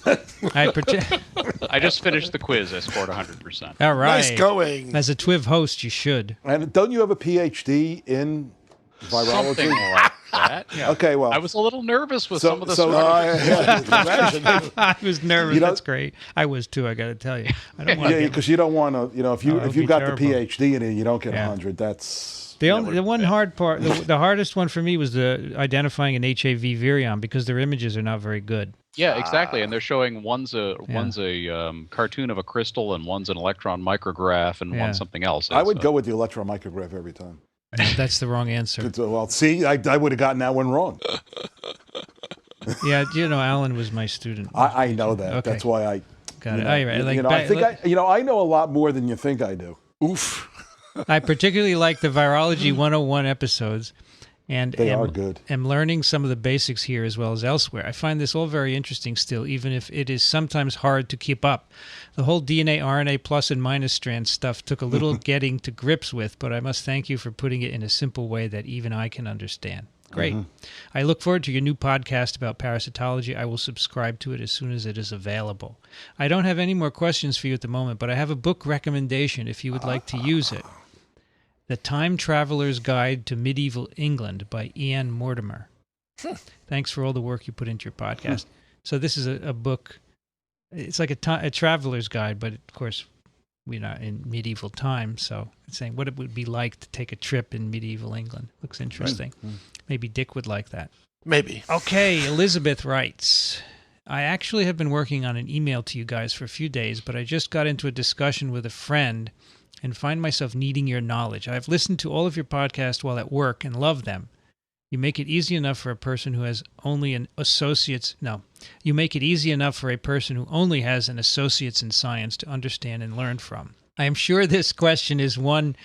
I just finished the quiz. I scored 100%. All right. Nice going. As a TWiV host, you should. And don't you have a PhD in virology? Something like that. Yeah. Okay, well, I was a little nervous with So- some of the so- stuff. I was nervous. You know- That's great. I was too. I got to tell you. I don't want yeah, to. because you don't want to, if Oh, it would if you be got terrible. the PhD in it, you don't get Yeah. 100. That's The one hard part, the hardest one for me was the identifying an HIV virion because their images are not very good. Yeah, exactly. And they're showing one's a cartoon of a crystal and one's an electron micrograph and Yeah. one's something else. I would go with the electron micrograph every time. That's the wrong answer. Well, see, I would have gotten that one wrong. Yeah, Alan was my student. I know that. Okay. That's why I Got it. know, All right, like I think I know a lot more than you think I do. Oof. I particularly like the Virology 101 episodes, and They are good. am learning some of the basics here as well as elsewhere. I find this all very interesting still, even if it is sometimes hard to keep up. The whole DNA, RNA plus and minus strand stuff took a little getting to grips with, but I must thank you for putting it in a simple way that even I can understand. Great. I look forward to your new podcast about parasitology. I will subscribe to it as soon as it is available. I don't have any more questions for you at the moment, but I have a book recommendation if you would like to use it. The Time Traveler's Guide to Medieval England by Ian Mortimer. Thanks for all the work you put into your podcast. So this is a book. It's like a traveler's guide, but of course, we're not in medieval times. So it's saying what it would be like to take a trip in medieval England. Looks interesting. Maybe Dick would like that. Maybe. Okay, Elizabeth writes, I actually have been working on an email to you guys for a few days, but I just got into a discussion with a friend and find myself needing your knowledge. I've listened to all of your podcasts while at work and love them. You make it easy enough for a person who has only an associate's... No. You make it easy enough for a person who only has an associate's in science to understand and learn from. I am sure this question is one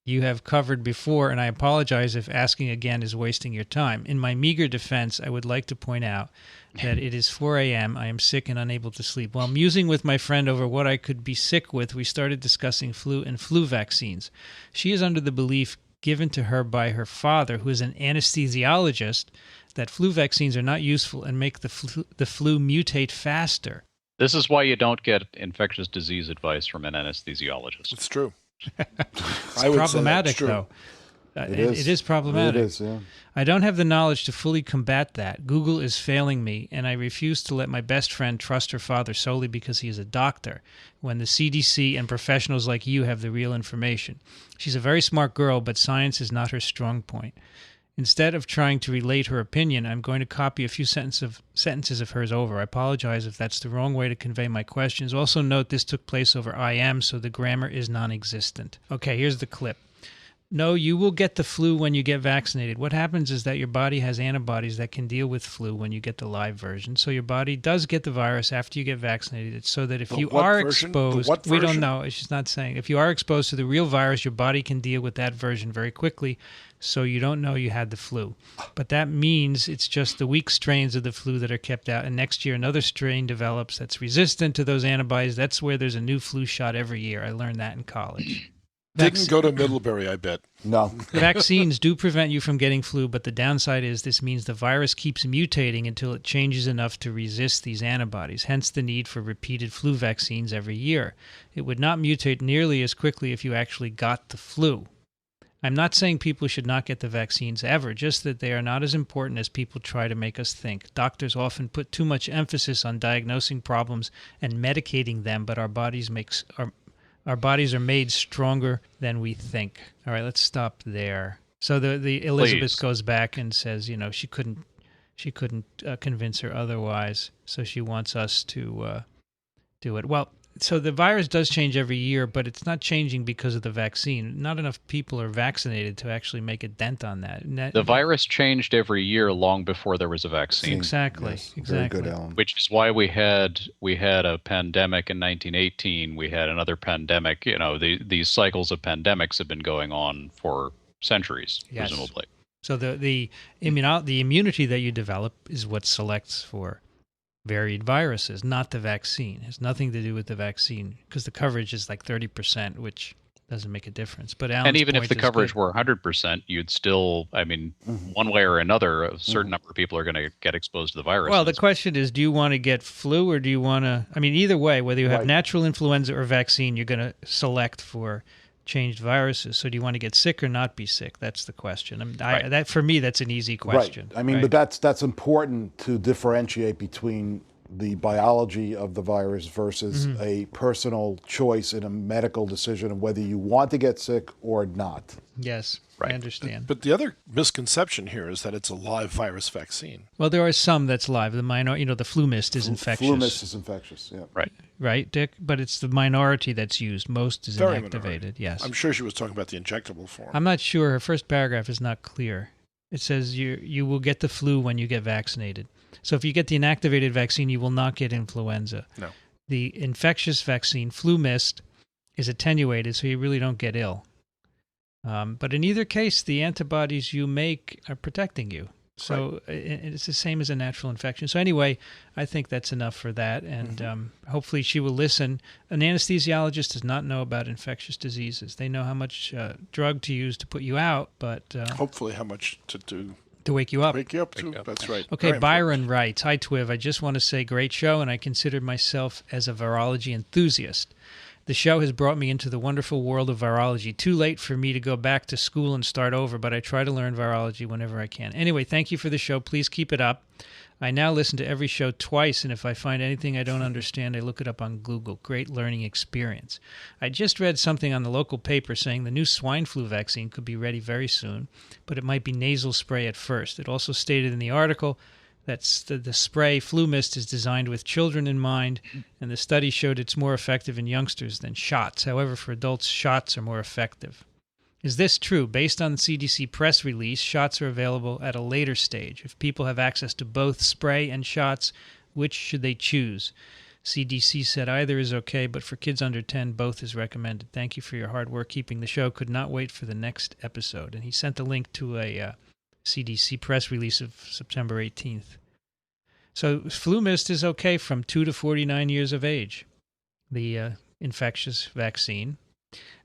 you have covered before, and I apologize if asking again is wasting your time. In my meager defense, I would like to point out that it is 4 a.m. I am sick and unable to sleep. While musing with my friend over what I could be sick with, we started discussing flu and flu vaccines. She is under the belief given to her by her father, who is an anesthesiologist, that flu vaccines are not useful and make the flu mutate faster. This is why you don't get infectious disease advice from an anesthesiologist. It's true. It's problematic, though. It is problematic. It is, yeah. I don't have the knowledge to fully combat that. Google is failing me, and I refuse to let my best friend trust her father solely because he is a doctor, when the CDC and professionals like you have the real information. She's a very smart girl, but science is not her strong point. Instead of trying to relate her opinion, I'm going to copy a few sentences of hers over. I apologize if that's the wrong way to convey my questions. Also note this took place over IM, so the grammar is non-existent. Okay, here's the clip. No, you will get the flu when you get vaccinated. What happens is that your body has antibodies that can deal with flu when you get the live version. So your body does get the virus after you get vaccinated. It's so that if you are exposed, we don't know. It's just not saying. If you are exposed to the real virus, your body can deal with that version very quickly. So you don't know you had the flu. But that means it's just the weak strains of the flu that are kept out. And next year, another strain develops that's resistant to those antibodies. That's where there's a new flu shot every year. I learned that in college. Didn't go to Middlebury, I bet. No. Vaccines do prevent you from getting flu, but the downside is this means the virus keeps mutating until it changes enough to resist these antibodies, hence the need for repeated flu vaccines every year. It would not mutate nearly as quickly if you actually got the flu. I'm not saying people should not get the vaccines ever, just that they are not as important as people try to make us think. Doctors often put too much emphasis on diagnosing problems and medicating them, but our bodies are made stronger than we think. All right, let's stop there. So the Elizabeth goes back and says, she couldn't convince her otherwise, so she wants us to do it. Well, so the virus does change every year, but it's not changing because of the vaccine. Not enough people are vaccinated to actually make a dent on that. The virus changed every year long before there was a vaccine. Exactly. Yes, Exactly. Very good, Alan. Which is why we had a pandemic in 1918. We had another pandemic. These cycles of pandemics have been going on for centuries, Yes. presumably. So the immunity that you develop is what selects for varied viruses, not the vaccine. It has nothing to do with the vaccine because the coverage is like 30%, which doesn't make a difference. But Alan's And even if point the is coverage good. were 100%, you'd still, one way or another, a certain number of people are going to get exposed to the virus. Well, the question is, do you want to get flu or do you want to... either way, whether you have natural influenza or vaccine, you're going to select for changed viruses. So do you want to get sick or not be sick? That's the question. That for me, that's an easy question. Right. But that's important to differentiate between the biology of the virus versus a personal choice in a medical decision of whether you want to get sick or not. Yes, Right. I understand. But the other misconception here is that it's a live virus vaccine. Well, there are some that's live. The flu mist is infectious. Flu mist is infectious, yeah. Right. Right, Dick? But it's the minority that's used. Most is Very inactivated, minority. Yes. I'm sure she was talking about the injectable form. I'm not sure. Her first paragraph is not clear. It says you will get the flu when you get vaccinated. So if you get the inactivated vaccine, you will not get influenza. No. The infectious vaccine, flu mist, is attenuated, so you really don't get ill. But in either case, the antibodies you make are protecting you. So it's the same as a natural infection. So anyway, I think that's enough for that. And hopefully she will listen. An anesthesiologist does not know about infectious diseases. They know how much drug to use to put you out, but... hopefully how much to do... To wake you up. Wake you up, too. That's right. Okay, Very Byron writes, Hi, TWiV. I just want to say great show, and I consider myself as a virology enthusiast. The show has brought me into the wonderful world of virology. Too late for me to go back to school and start over, but I try to learn virology whenever I can. Anyway, thank you for the show. Please keep it up. I now listen to every show twice, and if I find anything I don't understand, I look it up on Google. Great learning experience. I just read something on the local paper saying the new swine flu vaccine could be ready very soon, but it might be nasal spray at first. It also stated in the article that the spray flu mist is designed with children in mind, and the study showed it's more effective in youngsters than shots. However, for adults, shots are more effective. Is this true? Based on the CDC press release, shots are available at a later stage. If people have access to both spray and shots, which should they choose? CDC said either is okay, but for kids under 10, both is recommended. Thank you for your hard work keeping the show. Could not wait for the next episode. And he sent a link to a CDC press release of September 18th. So flu mist is okay from 2 to 49 years of age, the infectious vaccine.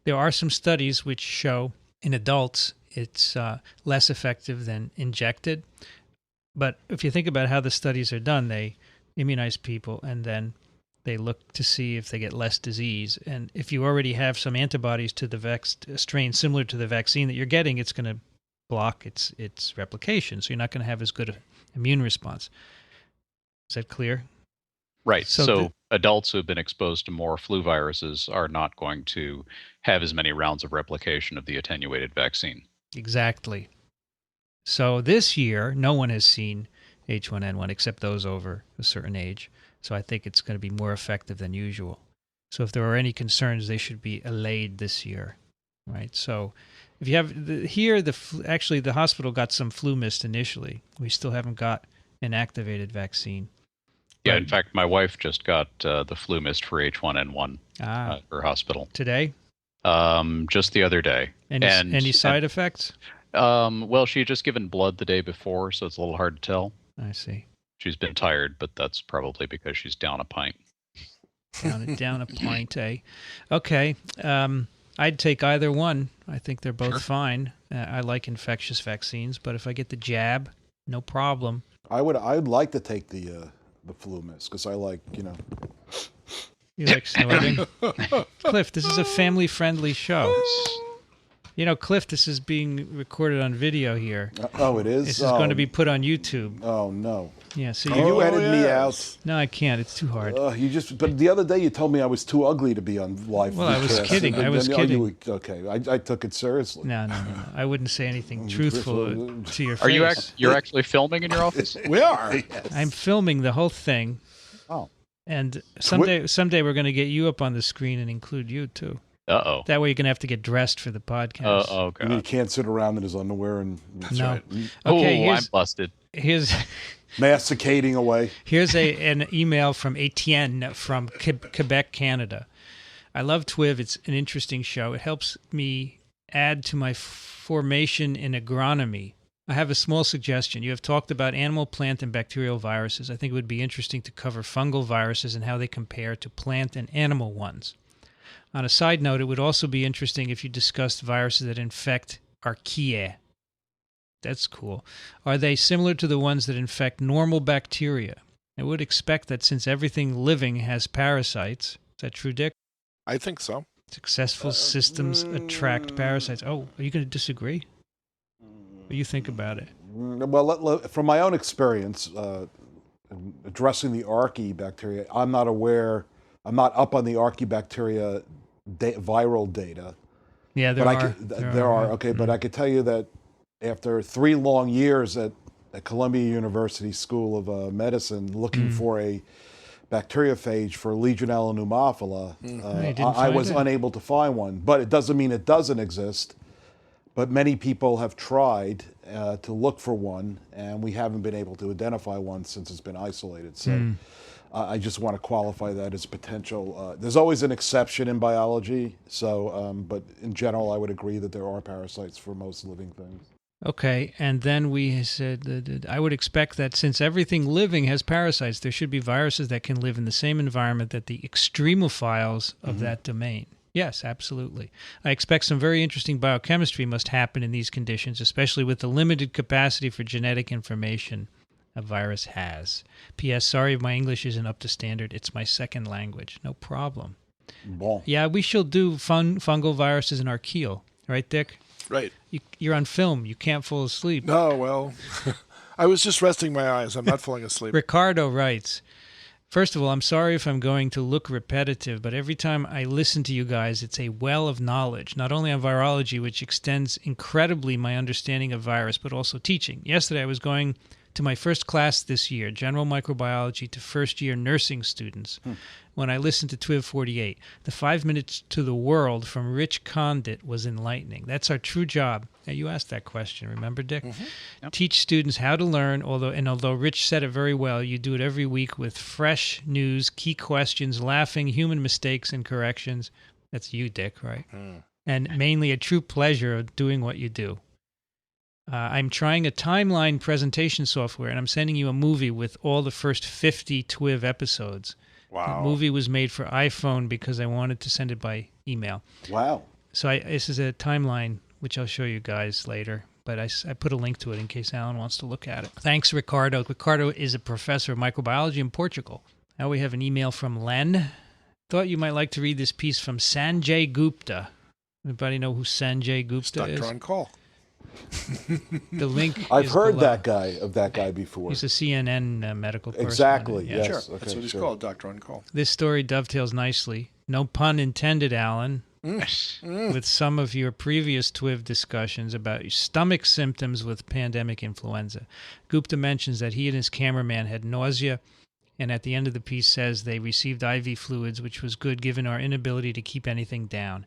There are some studies which show in adults it's less effective than injected. But if you think about how the studies are done, they immunize people and then they look to see if they get less disease. And if you already have some antibodies to the strain similar to the vaccine that you're getting, it's going to block its replication. So you're not going to have as good an immune response. Is that clear? Right. So adults who have been exposed to more flu viruses are not going to have as many rounds of replication of the attenuated vaccine. Exactly. So this year, no one has seen H1N1 except those over a certain age. So I think it's going to be more effective than usual. So if there are any concerns, they should be allayed this year, right? So if you have actually the hospital got some flu mist initially. We still haven't got an activated vaccine. Yeah, in fact, my wife just got the flu mist for H1N1 at her hospital. Today? Just the other day. Any side effects? Well, she had just given blood the day before, so it's a little hard to tell. I see. She's been tired, but that's probably because she's down a pint. Down a pint, eh? Okay. I'd take either one. I think they're both fine. I like infectious vaccines, but if I get the jab, no problem. I'd like to take the flu mist because I like, You like snorting? Cliff, this is a family-friendly show. Cliff, this is being recorded on video here. Oh, it is? This is going to be put on YouTube. Oh, no. Yeah, so Can you edit me out? No, I can't. It's too hard. But the other day you told me I was too ugly to be on live. Well, I was kidding. Okay, I took it seriously. No. I wouldn't say anything truthful to your face. You're actually filming in your office? We are. Yes. I'm filming the whole thing. Oh. And someday we're going to get you up on the screen and include you too. Uh-oh. That way you're going to have to get dressed for the podcast. Oh, God. You can't sit around in his underwear and... No. Right. Okay, I'm busted. Here's masticating away. Here's an email from Etienne from Quebec, Canada. I love TWiV. It's an interesting show. It helps me add to my formation in agronomy. I have a small suggestion. You have talked about animal, plant, and bacterial viruses. I think it would be interesting to cover fungal viruses and how they compare to plant and animal ones. On a side note, it would also be interesting if you discussed viruses that infect archaea. That's cool. Are they similar to the ones that infect normal bacteria? I would expect that since everything living has parasites. Is that true, Dick? I think so. Successful systems attract parasites. Oh, are you going to disagree? What do you think about it? Well, from my own experience, addressing the archaebacteria, I'm not up on the archaebacteria viral data. Yeah, there are. Okay, but I could tell you that after 3 long years at Columbia University School of Medicine looking for a bacteriophage for Legionella pneumophila, I was unable to find one. But it doesn't mean it doesn't exist. But many people have tried to look for one, and we haven't been able to identify one since it's been isolated. So I just want to qualify that as potential. There's always an exception in biology, but in general, I would agree that there are parasites for most living things. Okay, and then we said that I would expect that since everything living has parasites, there should be viruses that can live in the same environment that the extremophiles of that domain. Yes, absolutely. I expect some very interesting biochemistry must happen in these conditions, especially with the limited capacity for genetic information a virus has. P.S. Sorry if my English isn't up to standard. It's my second language. No problem. Bon. Yeah, we shall do fungal viruses in our keel. Right, Dick? Right. You're on film. You can't fall asleep. No, well, I was just resting my eyes. I'm not falling asleep. Ricardo writes, first of all, I'm sorry if I'm going to look repetitive, but every time I listen to you guys, it's a well of knowledge, not only on virology, which extends incredibly my understanding of virus, but also teaching. Yesterday, I was going to my first class this year, general microbiology to first-year nursing students, when I listened to TWiV 48. The 5 minutes to the world from Rich Condit was enlightening. That's our true job. Now, you asked that question, remember, Dick? Mm-hmm. Yep. Teach students how to learn, although Rich said it very well, you do it every week with fresh news, key questions, laughing, human mistakes and corrections. That's you, Dick, right? And mainly a true pleasure of doing what you do. I'm trying a timeline presentation software, and I'm sending you a movie with all the first 50 TWiV episodes. Wow. The movie was made for iPhone because I wanted to send it by email. Wow. So this is a timeline, which I'll show you guys later. But I put a link to it in case Alan wants to look at it. Thanks, Ricardo. Ricardo is a professor of microbiology in Portugal. Now we have an email from Len. Thought you might like to read this piece from Sanjay Gupta. Anybody know who Sanjay Gupta is? Doctor on call. The link I've is heard below. that guy before. He's a CNN medical person. Exactly. Yeah. Yes. Sure, Okay, that's what he's sure. called, Doctor on call. This story dovetails nicely. No pun intended, Alan. With some of your previous TWiV discussions about stomach symptoms with pandemic influenza. Gupta mentions that he and his cameraman had nausea, and at the end of the piece says they received IV fluids, which was good given our inability to keep anything down.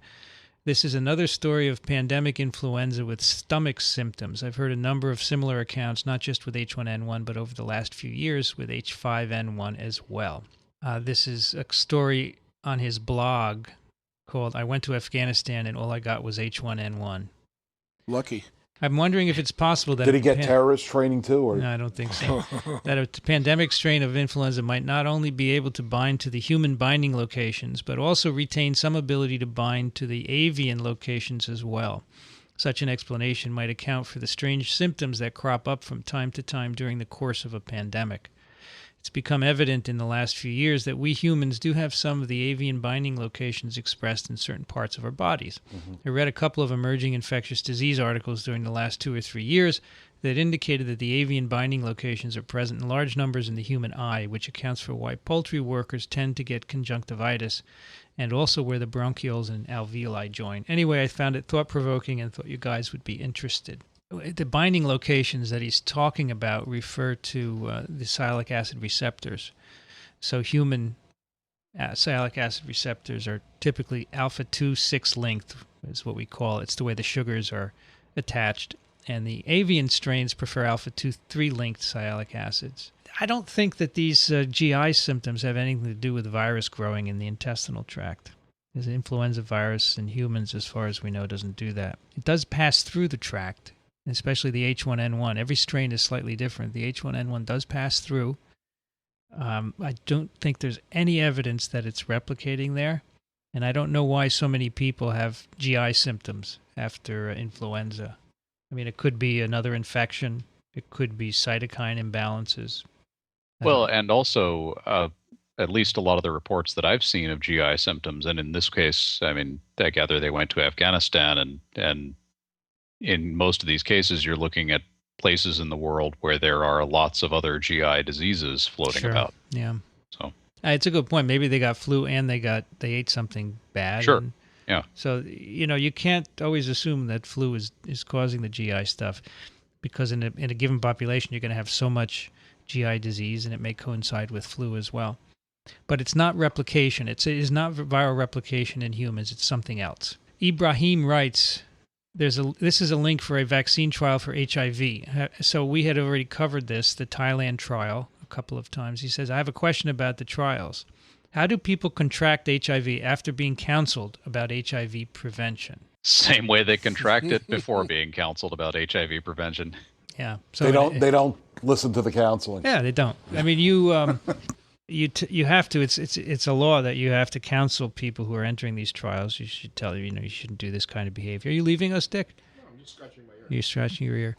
This is another story of pandemic influenza with stomach symptoms. I've heard a number of similar accounts, not just with H1N1, but over the last few years with H5N1 as well. This is a story on his blog called I Went to Afghanistan and All I Got Was H1N1. Lucky. I'm wondering if it's possible that... Did he get terrorist training too? Or? No, I don't think so. That a pandemic strain of influenza might not only be able to bind to the human binding locations, but also retain some ability to bind to the avian locations as well. Such an explanation might account for the strange symptoms that crop up from time to time during the course of a pandemic. It's become evident in the last few years that we humans do have some of the avian binding locations expressed in certain parts of our bodies. I read a couple of emerging infectious disease articles during the last 2 or 3 years that indicated that the avian binding locations are present in large numbers in the human eye, which accounts for why poultry workers tend to get conjunctivitis, and also where the bronchioles and alveoli join. Anyway, I found it thought-provoking and thought you guys would be interested. The binding locations that he's talking about refer to the salic acid receptors. So human salic acid receptors are typically alpha-2 6-linked, is what we call it. It's the way the sugars are attached. And the avian strains prefer alpha-2 3-linked salic acids. I don't think that these GI symptoms have anything to do with the virus growing in the intestinal tract. There's an influenza virus in humans, as far as we know, doesn't do that. It does pass through the tract, especially the H1N1. Every strain is slightly different. The H1N1 does pass through. I don't think there's any evidence that it's replicating there, and I don't know why so many people have GI symptoms after influenza. I mean, it could be another infection. It could be cytokine imbalances. Well, and also, at least a lot of the reports that I've seen of GI symptoms, and in this case, I mean, I gather they went to Afghanistan, and in most of these cases, you're looking at places in the world where there are lots of other GI diseases floating about. Yeah. So it's a good point. Maybe they got flu and they ate something bad. Sure. And yeah. So, you can't always assume that flu is causing the GI stuff, because in a given population, you're going to have so much GI disease, and it may coincide with flu as well. But it's not replication. It is not viral replication in humans. It's something else. Ibrahim writes, this is a link for a vaccine trial for HIV. So we had already covered this, the Thailand trial, a couple of times. He says, I have a question about the trials. How do people contract HIV after being counseled about HIV prevention? Same way they contract it before being counseled about HIV prevention. Yeah. So they don't listen to the counseling. Yeah, they don't. I mean, you have to. It's a law that you have to counsel people who are entering these trials. You should tell them, you shouldn't do this kind of behavior. Are you leaving us, Dick? No, I'm just scratching my ear. You're scratching your ear.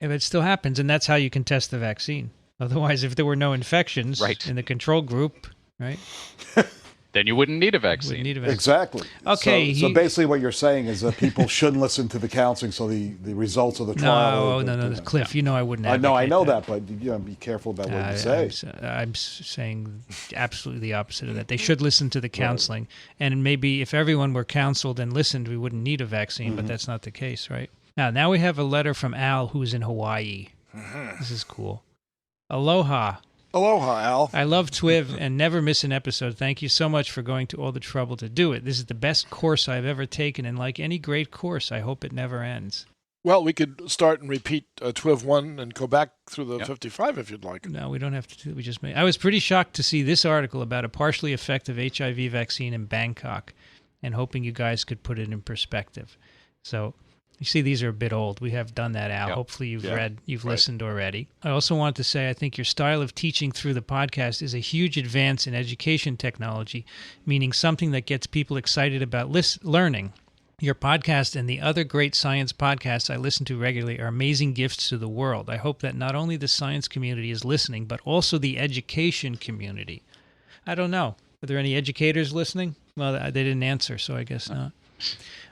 If it still happens, and that's how you can test the vaccine. Otherwise, if there were no infections right. in the control group, right? Then you wouldn't need a vaccine. Wouldn't need a vaccine. Exactly. Okay. So basically what you're saying is that people shouldn't listen to the counseling, so the results of the trial... No, Cliff, you know I wouldn't advocate I know that, but be careful about what you say. I'm saying absolutely the opposite of that. They should listen to the counseling. Right. And maybe if everyone were counseled and listened, we wouldn't need a vaccine, but that's not the case, right? Now we have a letter from Al, who's in Hawaii. This is cool. Aloha. Aloha, Al. I love TWiV and never miss an episode. Thank you so much for going to all the trouble to do it. This is the best course I've ever taken, and like any great course, I hope it never ends. Well, we could start and repeat TWiV 1 and go back through the 55 if you'd like. No, we don't have to. We just made. I was pretty shocked to see this article about a partially effective HIV vaccine in Bangkok, and hoping you guys could put it in perspective. So... You see, these are a bit old. We have done that, Al. Yep. Hopefully you've listened already. I also want to say I think your style of teaching through the podcast is a huge advance in education technology, meaning something that gets people excited about learning. Your podcast and the other great science podcasts I listen to regularly are amazing gifts to the world. I hope that not only the science community is listening, but also the education community. I don't know. Are there any educators listening? Well, they didn't answer, so I guess not.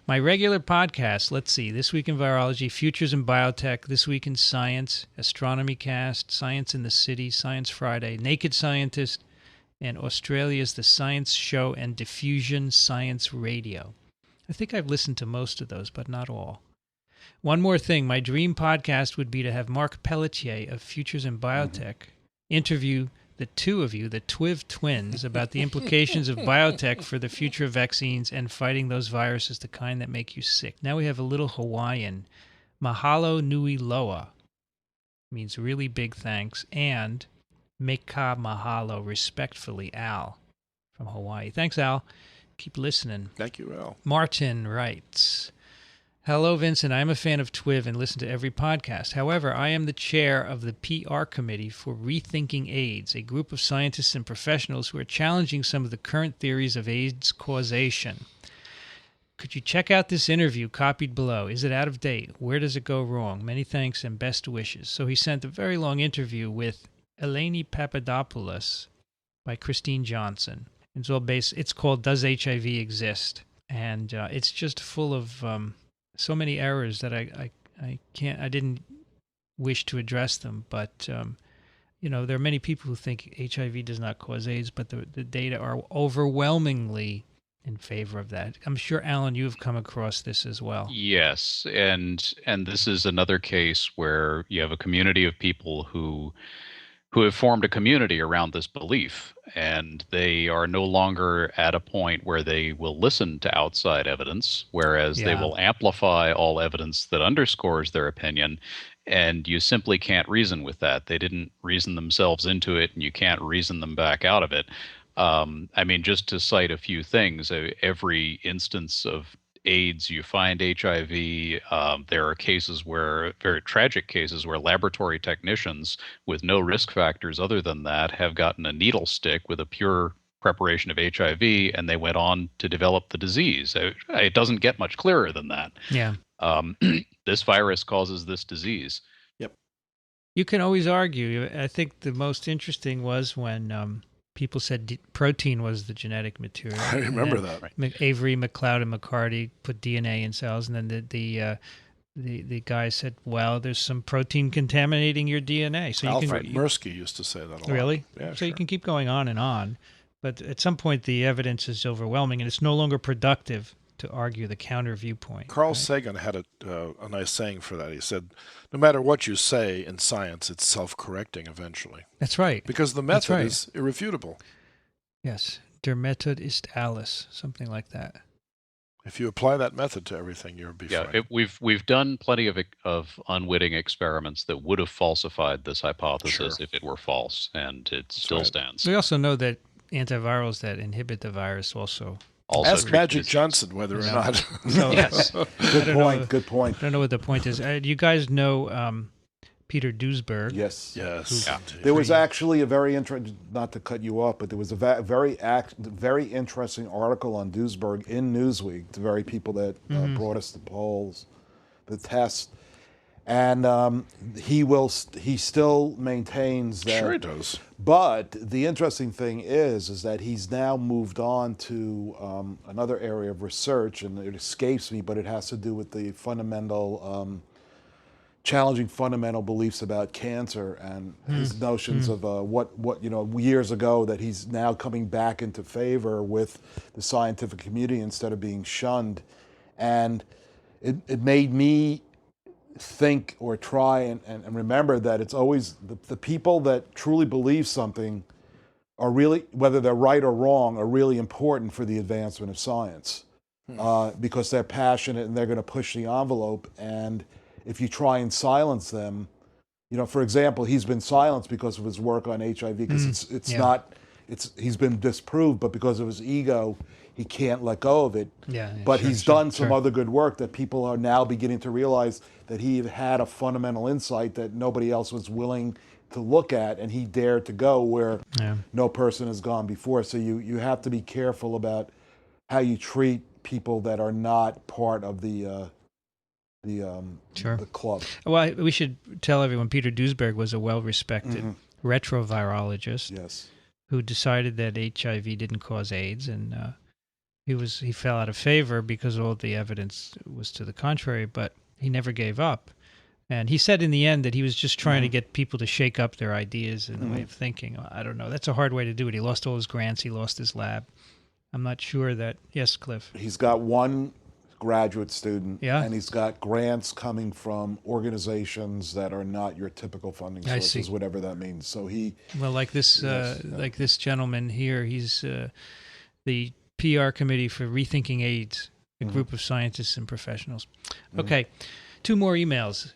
My regular podcasts, let's see, This Week in Virology, Futures in Biotech, This Week in Science, Astronomy Cast, Science in the City, Science Friday, Naked Scientist, and Australia's The Science Show and Diffusion Science Radio. I think I've listened to most of those, but not all. One more thing, my dream podcast would be to have Mark Pelletier of Futures in Biotech interview the two of you, the TWiV twins, about the implications of biotech for the future of vaccines and fighting those viruses, the kind that make you sick. Now we have a little Hawaiian. Mahalo nui loa means really big thanks, and meka mahalo, respectfully, Al from Hawaii. Thanks, Al. Keep listening. Thank you, Al. Martin writes... Hello, Vincent. I am a fan of TWiV and listen to every podcast. However, I am the chair of the PR committee for Rethinking AIDS, a group of scientists and professionals who are challenging some of the current theories of AIDS causation. Could you check out this interview copied below? Is it out of date? Where does it go wrong? Many thanks and best wishes. So he sent a very long interview with Eleni Papadopoulos by Christine Johnson. It's called Does HIV Exist? And it's just full of... so many errors that I didn't wish to address them, but there are many people who think HIV does not cause AIDS, but the data are overwhelmingly in favor of that. I'm sure, Alan, you've come across this as well. Yes, and this is another case where you have a community of people who have formed a community around this belief, and they are no longer at a point where they will listen to outside evidence, whereas they will amplify all evidence that underscores their opinion, and you simply can't reason with that. They didn't reason themselves into it, and you can't reason them back out of it. I mean, just to cite a few things, every instance of AIDS, you find HIV. There are cases very tragic cases where laboratory technicians with no risk factors other than that have gotten a needle stick with a pure preparation of HIV, and they went on to develop the disease. It doesn't get much clearer than that. Yeah. This virus causes this disease. Yep. You can always argue. I think the most interesting was when people said protein was the genetic material. I remember that. Avery, McLeod, and McCarty put DNA in cells, and then the guy said, "Well, there's some protein contaminating your DNA." So Alfred Mirsky used to say that a lot. Really? Yeah, so sure. you can keep going on and on, but at some point the evidence is overwhelming, and it's no longer productive to argue the counter viewpoint. Carl Sagan had a nice saying for that. He said, "No matter what you say in science, it's self-correcting eventually." That's right. Because the method is irrefutable. Yes. Der Method ist alles, something like that. If you apply that method to everything, you'll be fine. We've done plenty of unwitting experiments that would have falsified this hypothesis if it were false, and it still stands. We also know that antivirals that inhibit the virus also Ask Magic Johnson whether or not. So, yes. Good point. I don't know what the point is. Do you guys know Peter Duesberg? Yes. There was actually a very interesting, not to cut you off, but there was a very interesting article on Duesberg in Newsweek, the very people that brought us the polls, the test. And he still maintains that. Sure he does. But the interesting thing is that he's now moved on to another area of research, and it escapes me, but it has to do with the fundamental, challenging fundamental beliefs about cancer and his notions of what years ago, that he's now coming back into favor with the scientific community instead of being shunned. And it made me think or try and remember that it's always the people that truly believe something are really, whether they're right or wrong, are really important for the advancement of science, because they're passionate and they're going to push the envelope. And if you try and silence them, for example, he's been silenced because of his work on HIV, because he's been disproved, but because of his ego, he can't let go of it. But he's done some other good work that people are now beginning to realize that he had a fundamental insight that nobody else was willing to look at, and he dared to go where no person has gone before. So you have to be careful about how you treat people that are not part of the club. Well, we should tell everyone Peter Duesberg was a well-respected retrovirologist who decided that HIV didn't cause AIDS, and he fell out of favor because all the evidence was to the contrary, but he never gave up. And he said in the end that he was just trying to get people to shake up their ideas and way of thinking. I don't know. That's a hard way to do it. He lost all his grants. He lost his lab. I'm not sure that... Yes, Cliff? He's got one graduate student, and he's got grants coming from organizations that are not your typical funding sources, whatever that means. So like this gentleman here, he's the PR committee for Rethinking AIDS, a group of scientists and professionals. Okay, 2 more emails.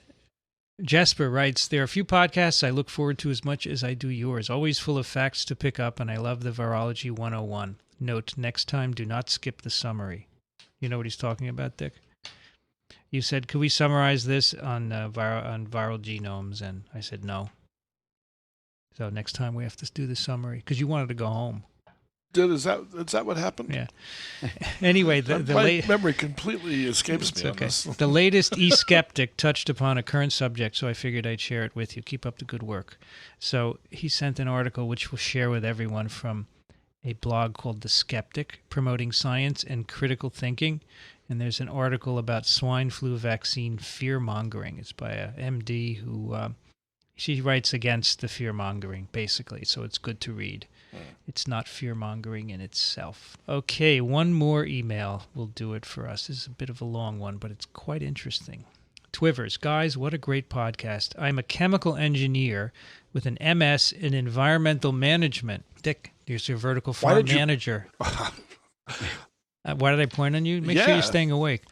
Jasper writes, there are a few podcasts I look forward to as much as I do yours, always full of facts to pick up, and I love the Virology 101. Note, next time, do not skip the summary. You know what he's talking about, Dick? You said, could we summarize this on viral genomes? And I said, no. So next time we have to do the summary, because you wanted to go home. Is that what happened? Yeah. Anyway, my memory completely escapes me on this. The latest e-skeptic touched upon a current subject, so I figured I'd share it with you. Keep up the good work. So he sent an article which we'll share with everyone from a blog called The Skeptic, promoting science and critical thinking. And there's an article about swine flu vaccine fear-mongering. It's by a MD who she writes against the fear-mongering, basically, so it's good to read. It's not fear-mongering in itself. Okay, one more email will do it for us. This is a bit of a long one, but it's quite interesting. TWiVers, guys, what a great podcast. I'm a chemical engineer with an MS in environmental management. Dick, here's your vertical farm manager. Why did I point on you? Make sure you're staying awake.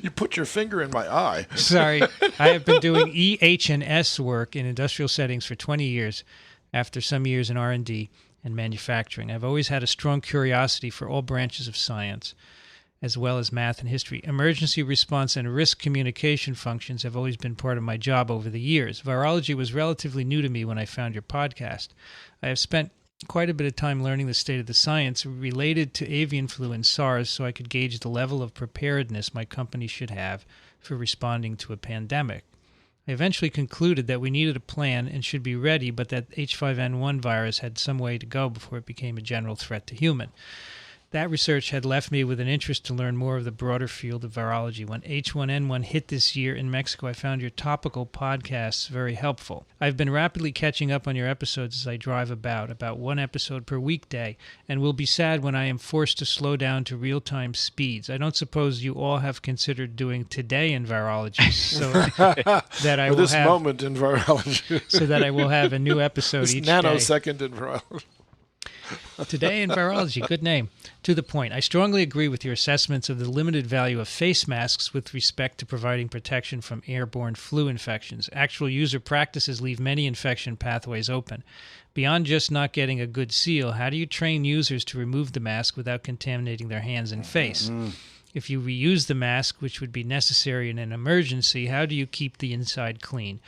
You put your finger in my eye. Sorry. I have been doing EH&S work in industrial settings for 20 years. After some years in R&D and manufacturing, I've always had a strong curiosity for all branches of science, as well as math and history. Emergency response and risk communication functions have always been part of my job over the years. Virology was relatively new to me when I found your podcast. I have spent quite a bit of time learning the state of the science related to avian flu and SARS so I could gauge the level of preparedness my company should have for responding to a pandemic. I eventually concluded that we needed a plan and should be ready, but that H5N1 virus had some way to go before it became a general threat to human. That research had left me with an interest to learn more of the broader field of virology. When H1N1 hit this year in Mexico, I found your topical podcasts very helpful. I've been rapidly catching up on your episodes as I drive about 1 episode per weekday, and will be sad when I am forced to slow down to real-time speeds. I don't suppose you all have considered doing Today in Virology, so that I will this have moment in virology, so that I will have a new episode this each nanosecond in virology. Today in Virology, good name. To the point, I strongly agree with your assessments of the limited value of face masks with respect to providing protection from airborne flu infections. Actual user practices leave many infection pathways open. Beyond just not getting a good seal, how do you train users to remove the mask without contaminating their hands and face? If you reuse the mask, which would be necessary in an emergency, how do you keep the inside clean?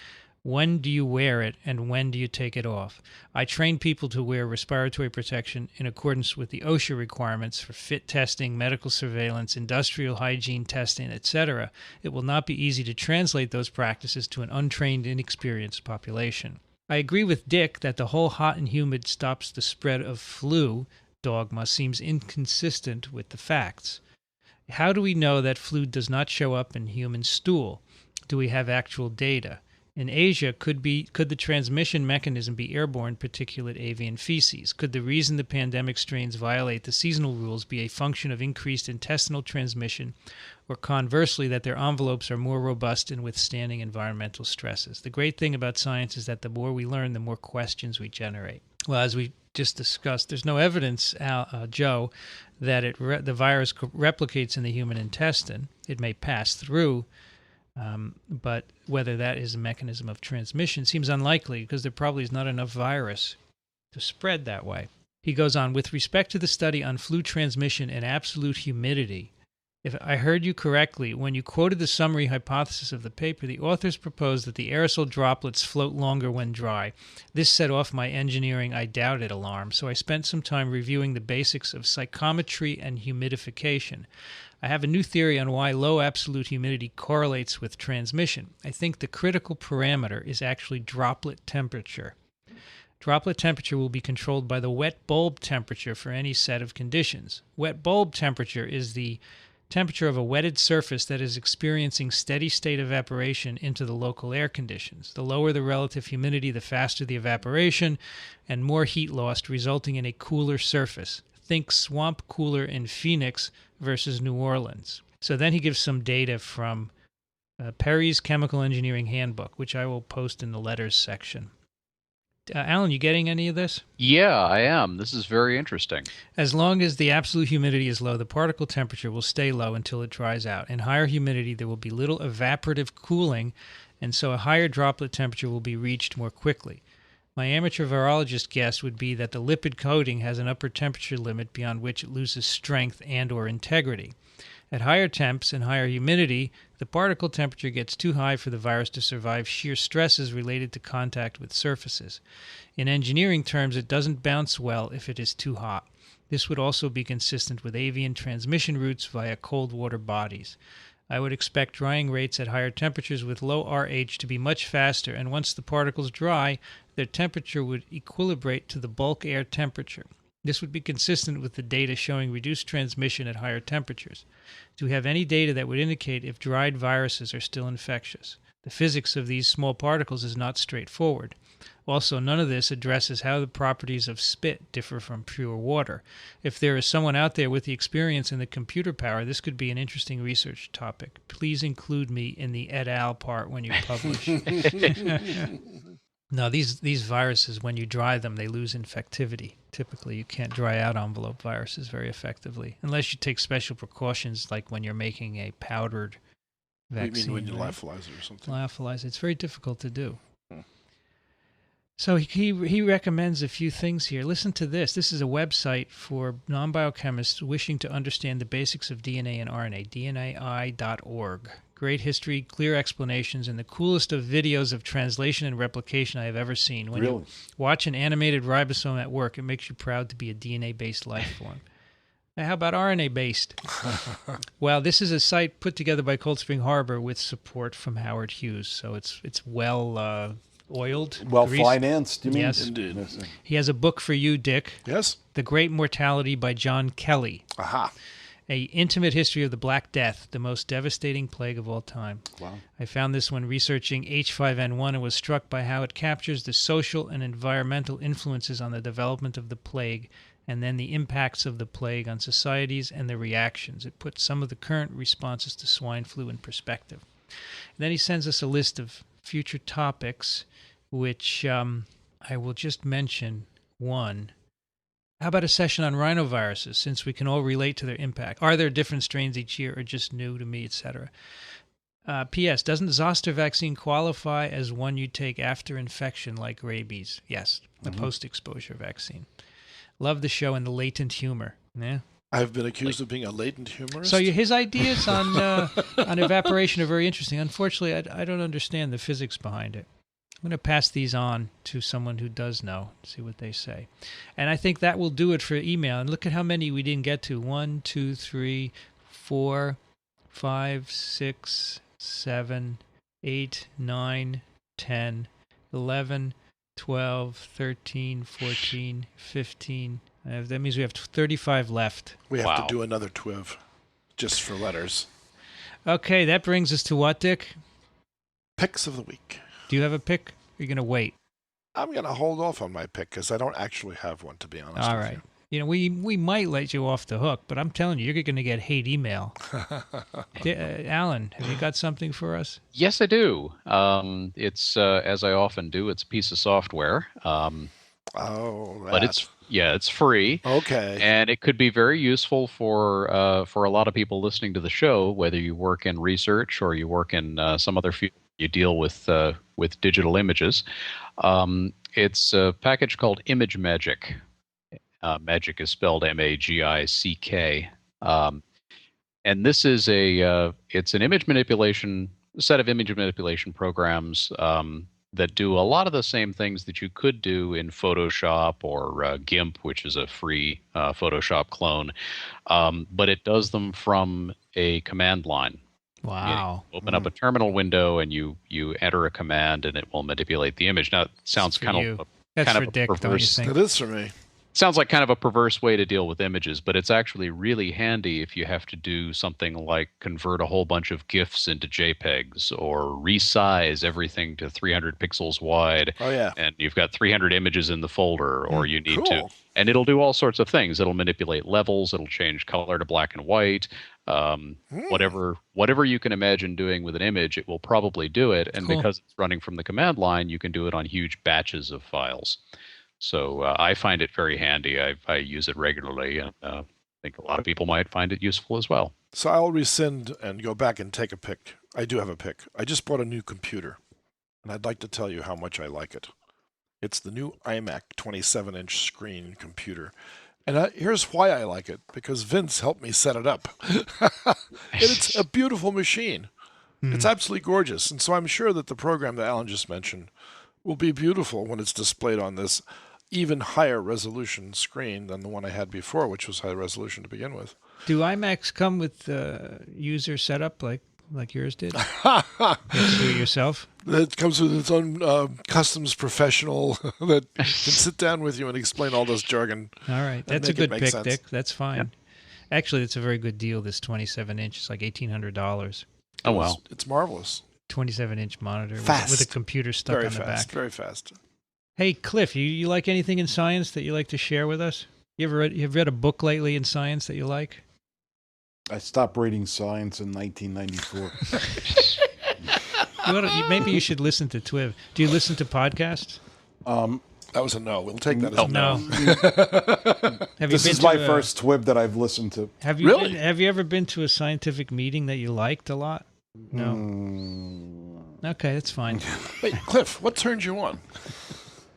When do you wear it, and when do you take it off? I train people to wear respiratory protection in accordance with the OSHA requirements for fit testing, medical surveillance, industrial hygiene testing, etc. It will not be easy to translate those practices to an untrained, inexperienced population. I agree with Dick that the whole hot and humid stops the spread of flu dogma seems inconsistent with the facts. How do we know that flu does not show up in human stool? Do we have actual data? In Asia, could the transmission mechanism be airborne particulate avian feces? Could the reason the pandemic strains violate the seasonal rules be a function of increased intestinal transmission, or conversely, that their envelopes are more robust in withstanding environmental stresses? The great thing about science is that the more we learn, the more questions we generate. Well, as we just discussed, there's no evidence, Joe, that the virus replicates in the human intestine. It may pass through, but whether that is a mechanism of transmission seems unlikely because there probably is not enough virus to spread that way. He goes on, with respect to the study on flu transmission and absolute humidity, if I heard you correctly, when you quoted the summary hypothesis of the paper, the authors proposed that the aerosol droplets float longer when dry. This set off my engineering I doubt it alarm, so I spent some time reviewing the basics of psychrometry and humidification. I have a new theory on why low absolute humidity correlates with transmission. I think the critical parameter is actually droplet temperature. Droplet temperature will be controlled by the wet bulb temperature for any set of conditions. Wet bulb temperature is the temperature of a wetted surface that is experiencing steady state evaporation into the local air conditions. The lower the relative humidity, the faster the evaporation and more heat lost, resulting in a cooler surface. Think swamp cooler in Phoenix versus New Orleans. So then he gives some data from Perry's Chemical Engineering Handbook, which I will post in the letters section. Alan, you getting any of this? Yeah, I am. This is very interesting. As long as the absolute humidity is low, the particle temperature will stay low until it dries out. In higher humidity, there will be little evaporative cooling, and so a higher droplet temperature will be reached more quickly. My amateur virologist guess would be that the lipid coating has an upper temperature limit beyond which it loses strength and or integrity. At higher temps and higher humidity, the particle temperature gets too high for the virus to survive shear stresses related to contact with surfaces. In engineering terms, it doesn't bounce well if it is too hot. This would also be consistent with avian transmission routes via cold water bodies. I would expect drying rates at higher temperatures with low RH to be much faster, and once the particles dry, their temperature would equilibrate to the bulk air temperature. This would be consistent with the data showing reduced transmission at higher temperatures. Do we have any data that would indicate if dried viruses are still infectious? The physics of these small particles is not straightforward. Also, none of this addresses how the properties of spit differ from pure water. If there is someone out there with the experience and the computer power, this could be an interesting research topic. Please include me in the et al. Part when you publish. No, these viruses, when you dry them, they lose infectivity. Typically, you can't dry out envelope viruses very effectively, unless you take special precautions, like when you're making a powdered vaccine. You mean when you lyophilize it or something? Lyophilize. It's very difficult to do. So he recommends a few things here. Listen to this. This is a website for non-biochemists wishing to understand the basics of DNA and RNA, dnai.org. Great history, clear explanations, and the coolest of videos of translation and replication I have ever seen. When you watch an animated ribosome at work, it makes you proud to be a DNA-based life form. Now, how about RNA-based? Well, this is a site put together by Cold Spring Harbor with support from Howard Hughes, so it's well oiled, well greased. Financed, you mean? Yes. Indeed. He has a book for you, Dick. Yes? The Great Mortality by John Kelly. Aha. A intimate history of the Black Death, the most devastating plague of all time. Wow. I found this when researching H5N1 and was struck by how it captures the social and environmental influences on the development of the plague and then the impacts of the plague on societies and their reactions. It puts some of the current responses to swine flu in perspective. And then he sends us a list of future topics, which I will just mention one. How about a session on rhinoviruses, since we can all relate to their impact? Are there different strains each year or just new to me, etc.? P.S. Doesn't the zoster vaccine qualify as one you take after infection like rabies? Yes, the post-exposure vaccine. Love the show and the latent humor. Yeah. I've been accused of being a latent humorist. So his ideas on evaporation are very interesting. Unfortunately, I don't understand the physics behind it. I'm going to pass these on to someone who does know, see what they say. And I think that will do it for email. And look at how many we didn't get to. 1, 2, 3, 4, 5, 6, 7, 8, 9, 10, 11, 12, 13, 14, 15. That means we have 35 left. We have to do another TWiV just for letters. Okay, that brings us to what, Dick? Picks of the week. Do you have a pick? Or are you going to wait? I'm going to hold off on my pick because I don't actually have one, to be honest. All right. You know, we might let you off the hook, but I'm telling you, you're going to get hate email. Alan, have you got something for us? Yes, I do. It's as I often do. It's a piece of software. But it's free. Okay. And it could be very useful for a lot of people listening to the show, whether you work in research or you work in some other field. You deal with digital images. It's a package called Image Magic. Magic is spelled MAGICK. And this is it's an image manipulation set of image manipulation programs that do a lot of the same things that you could do in Photoshop or GIMP, which is a free Photoshop clone, but it does them from a command line. Wow. You open up a terminal window and you enter a command and it will manipulate the image. Now, it sounds kind of Dick, don't you think? It is for me. Sounds like kind of a perverse way to deal with images, but it's actually really handy if you have to do something like convert a whole bunch of GIFs into JPEGs or resize everything to 300 pixels wide. Oh, yeah. And you've got 300 images in the folder, or you need to. Cool. And it'll do all sorts of things. It'll manipulate levels. It'll change color to black and white. Whatever you can imagine doing with an image, it will probably do it. And because it's running from the command line, you can do it on huge batches of files. So I find it very handy. I use it regularly, and I think a lot of people might find it useful as well. So I'll rescind and go back and take a pick. I do have a pick. I just bought a new computer, and I'd like to tell you how much I like it. It's the new iMac 27-inch screen computer. And here's why I like it, because Vince helped me set it up. And it's a beautiful machine. It's absolutely gorgeous. And so I'm sure that the program that Alan just mentioned will be beautiful when it's displayed on this even higher resolution screen than the one I had before, which was high resolution to begin with. Do iMacs come with user setup like yours did? You have to do it yourself? It comes with its own customs professional that can sit down with you and explain all this jargon. All right. That's a good pick, sense. Dick. That's fine. Yeah. Actually, it's a very good deal, this 27-inch. It's like $1,800. Oh, wow. It's marvelous. 27-inch monitor Fast. with a computer stuck Very on the fast, back. very fast. Hey, Cliff, you like anything in science that you like to share with us? You have read a book lately in science that you like? I stopped reading science in 1994. Maybe you should listen to TWiV. Do you listen to podcasts? That was a no. We'll take that as a no. This is my first TWiV that I've listened to. Have you ever been to a scientific meeting that you liked a lot? No. Okay, that's fine. Wait, Cliff, what turned you on?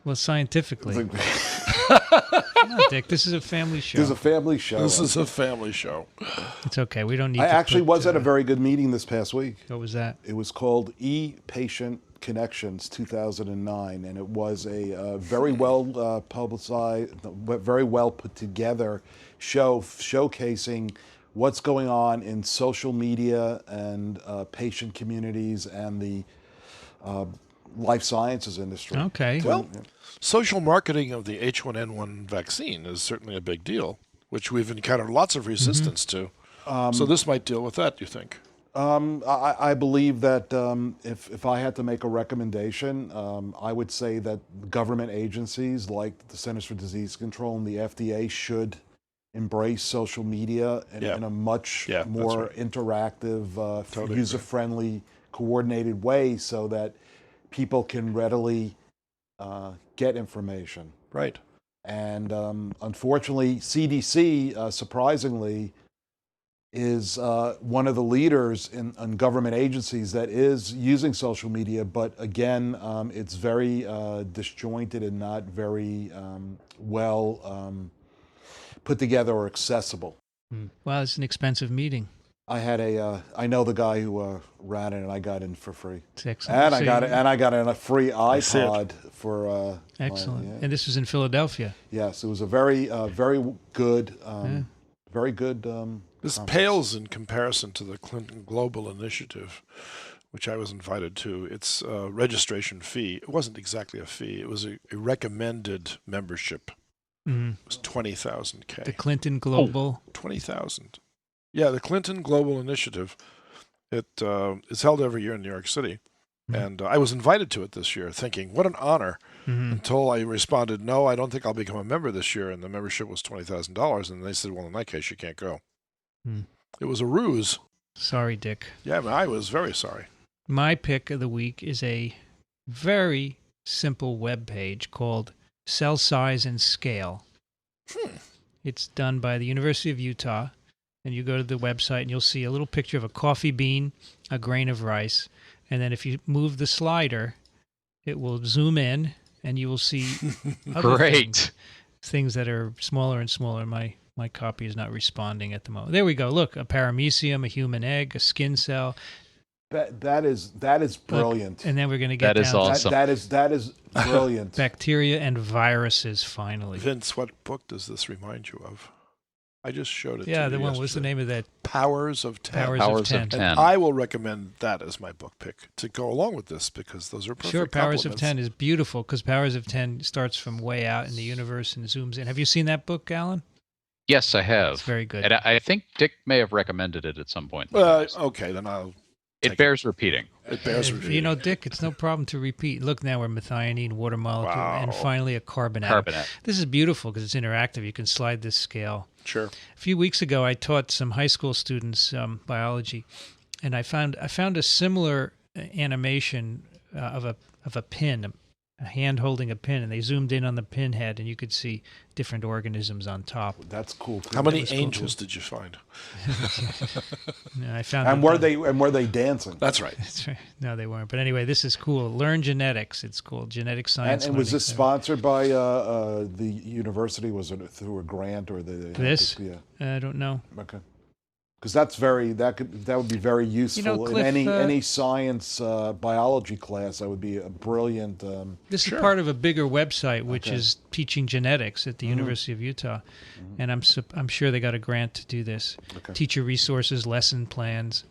Well, scientifically. Come on, Dick. This is a family show. This is a family show. This is a family show. It's okay. We don't need I to actually was at a very good meeting this past week. What was that? It was called E-Patient Connections 2009, and it was a very well publicized, very well put together show showcasing what's going on in social media and patient communities and the life sciences industry. Okay. Well, social marketing of the H1N1 vaccine is certainly a big deal, which we've encountered lots of resistance to. So this might deal with that, you think? I believe that if I had to make a recommendation, I would say that government agencies like the Centers for Disease Control and the FDA should embrace social media in a much more interactive, user-friendly, coordinated way so that people can readily get information. Right. And unfortunately, CDC, surprisingly, is one of the leaders in government agencies that is using social media, but again, it's very disjointed and not very well put together or accessible. Well, it's an expensive meeting. I know the guy who ran it, and I got in for free. It's excellent. And So I got a free see it. iPod for. excellent. yeah. And this was in Philadelphia. Yes, it was a very good, very good. This conference. pales in comparison to the Clinton Global Initiative, which I was invited to. Its registration fee, it wasn't exactly a fee, it was a recommended membership. Mhm. It was 20,000 The Clinton Global. 20,000. Yeah, the Clinton Global Initiative. It is held every year in New York City. And I was invited to it this year, thinking, what an honor, until I responded, no, I don't think I'll become a member this year. And the membership was $20,000. And they said, well, in that case, you can't go. It was a ruse. Sorry, Dick. Yeah, I was very sorry. My pick of the week is a very simple web page called Cell Size and Scale. It's done by the University of Utah. And you go to the website and you'll see a little picture of a coffee bean, a grain of rice. And then if you move the slider, it will zoom in and you will see other things that are smaller and smaller. My copy is not responding at the moment. There we go. Look, a paramecium, a human egg, a skin cell. That is brilliant. Look, and then we're going to get That is down awesome. That is brilliant. to bacteria and viruses finally. Vince, what book does this remind you of? I just showed it to you. Yeah, the one. yesterday. What's the name of that? Powers of 10. Powers of 10. And I will recommend that as my book pick to go along with this because those are perfect Sure, Powers of complements. 10 is beautiful because Powers of 10 starts from way out in the universe and zooms in. Have you seen that book, Alan? Yes, I have. It's very good. And I think Dick may have recommended it at some point. in the past. Okay, then I'll. It bears repeating. It bears You repeating. know, Dick, it's no problem to repeat. Look, now we're methionine, water molecule, and Wow. finally a carbon atom. Carbonate. This is beautiful because it's interactive. You can slide this scale. Sure. A few weeks ago, I taught some high school students biology, and I found a similar animation of a pin, a hand holding a pin, and they zoomed in on the pin head, and you could see different organisms on top. That's cool. Too. How many was cool, angels did you find? And I found And were they dancing? That's right. That's right. No, they weren't. But anyway, this is cool. Learn genetics. It's called Genetic Science. And was Learning. this sponsored by the university? Was it through a grant or the? This? Yeah. I don't know. Okay. Because that would be very useful Cliff, in any science biology class. That would be a brilliant. This Sure. is part of a bigger website, which Okay. is teaching genetics at the University of Utah, and I'm sure they got a grant to do this. Okay. Teacher resources, lesson plans.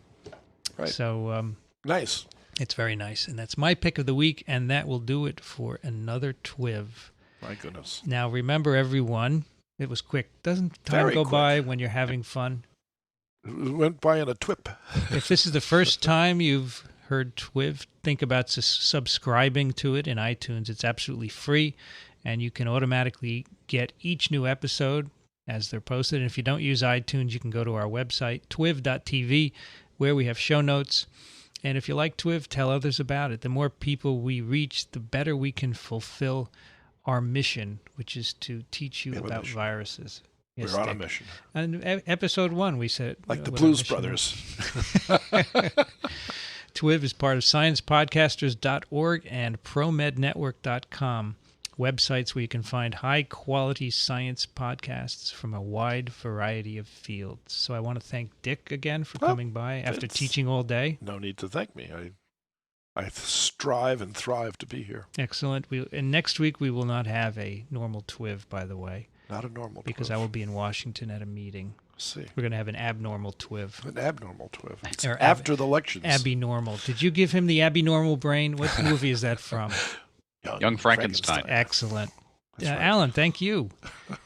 Right. So Nice. it's very nice, and that's my pick of the week, and that will do it for another TWiV. My goodness. Now remember, everyone, it was quick. Doesn't time Very go quick. by when you're having fun? It went by in a twip. If this is the first time you've heard TWiV, think about subscribing to it in iTunes. It's absolutely free, and you can automatically get each new episode as they're posted. And if you don't use iTunes, you can go to our website, twiv.tv, where we have show notes. And if you like TWiV, tell others about it. The more people we reach, the better we can fulfill our mission, which is to teach you We have a about mission. viruses. Yes, We're on a Dick. mission. And episode 1, we said... Like the what our Blues mission Brothers. TWiV is part of sciencepodcasters.org and promednetwork.com, websites where you can find high-quality science podcasts from a wide variety of fields. So I want to thank Dick again for coming by after Vince. teaching all day. No need to thank me. I strive and thrive to be here. Excellent. And next week we will not have a normal TWiV, by the way, Not a normal because TWiV. I will be in Washington at a meeting. See. We're going to have an abnormal TWiV. An abnormal TWiV. It's Or after the elections. Abby Normal. Did you give him the Abby Normal brain? What movie is that from? Young Frankenstein. Excellent. That's right. Alan, thank you.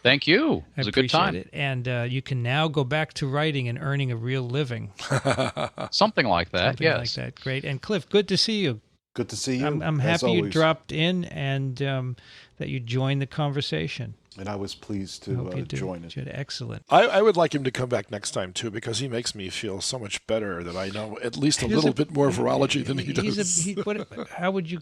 Thank you. It I was a good time. appreciate it. And you can now go back to writing and earning a real living. Something like that, Something yes. like that. Great. And Cliff, good to see you. Good to see you. I'm as happy you always. dropped in and that you joined the conversation. And I was pleased I hope to you did. join it. You did excellent. I would like him to come back next time, too, because he makes me feel so much better that I know at least a He's little a- bit more virology than he does. How would you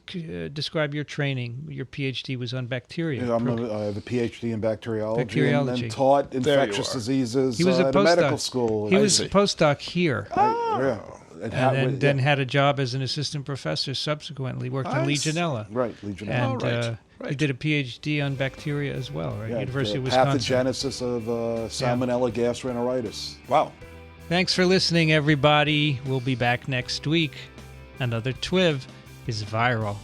describe your training? Your PhD was on bacteria. Yeah, I have a PhD in bacteriology, Bacteriology. and taught There you infectious are. diseases He was a at a medical postdoc. school. He was see. a postdoc here. Yeah. And then had a job as an assistant professor subsequently, worked on I see. Legionella. Right, Legionella. And right, he right. did a PhD on bacteria as well, right? Yeah, University the of Wisconsin. pathogenesis of Salmonella gastroenteritis. Wow. Thanks for listening, everybody. We'll be back next week. Another TWiV is viral.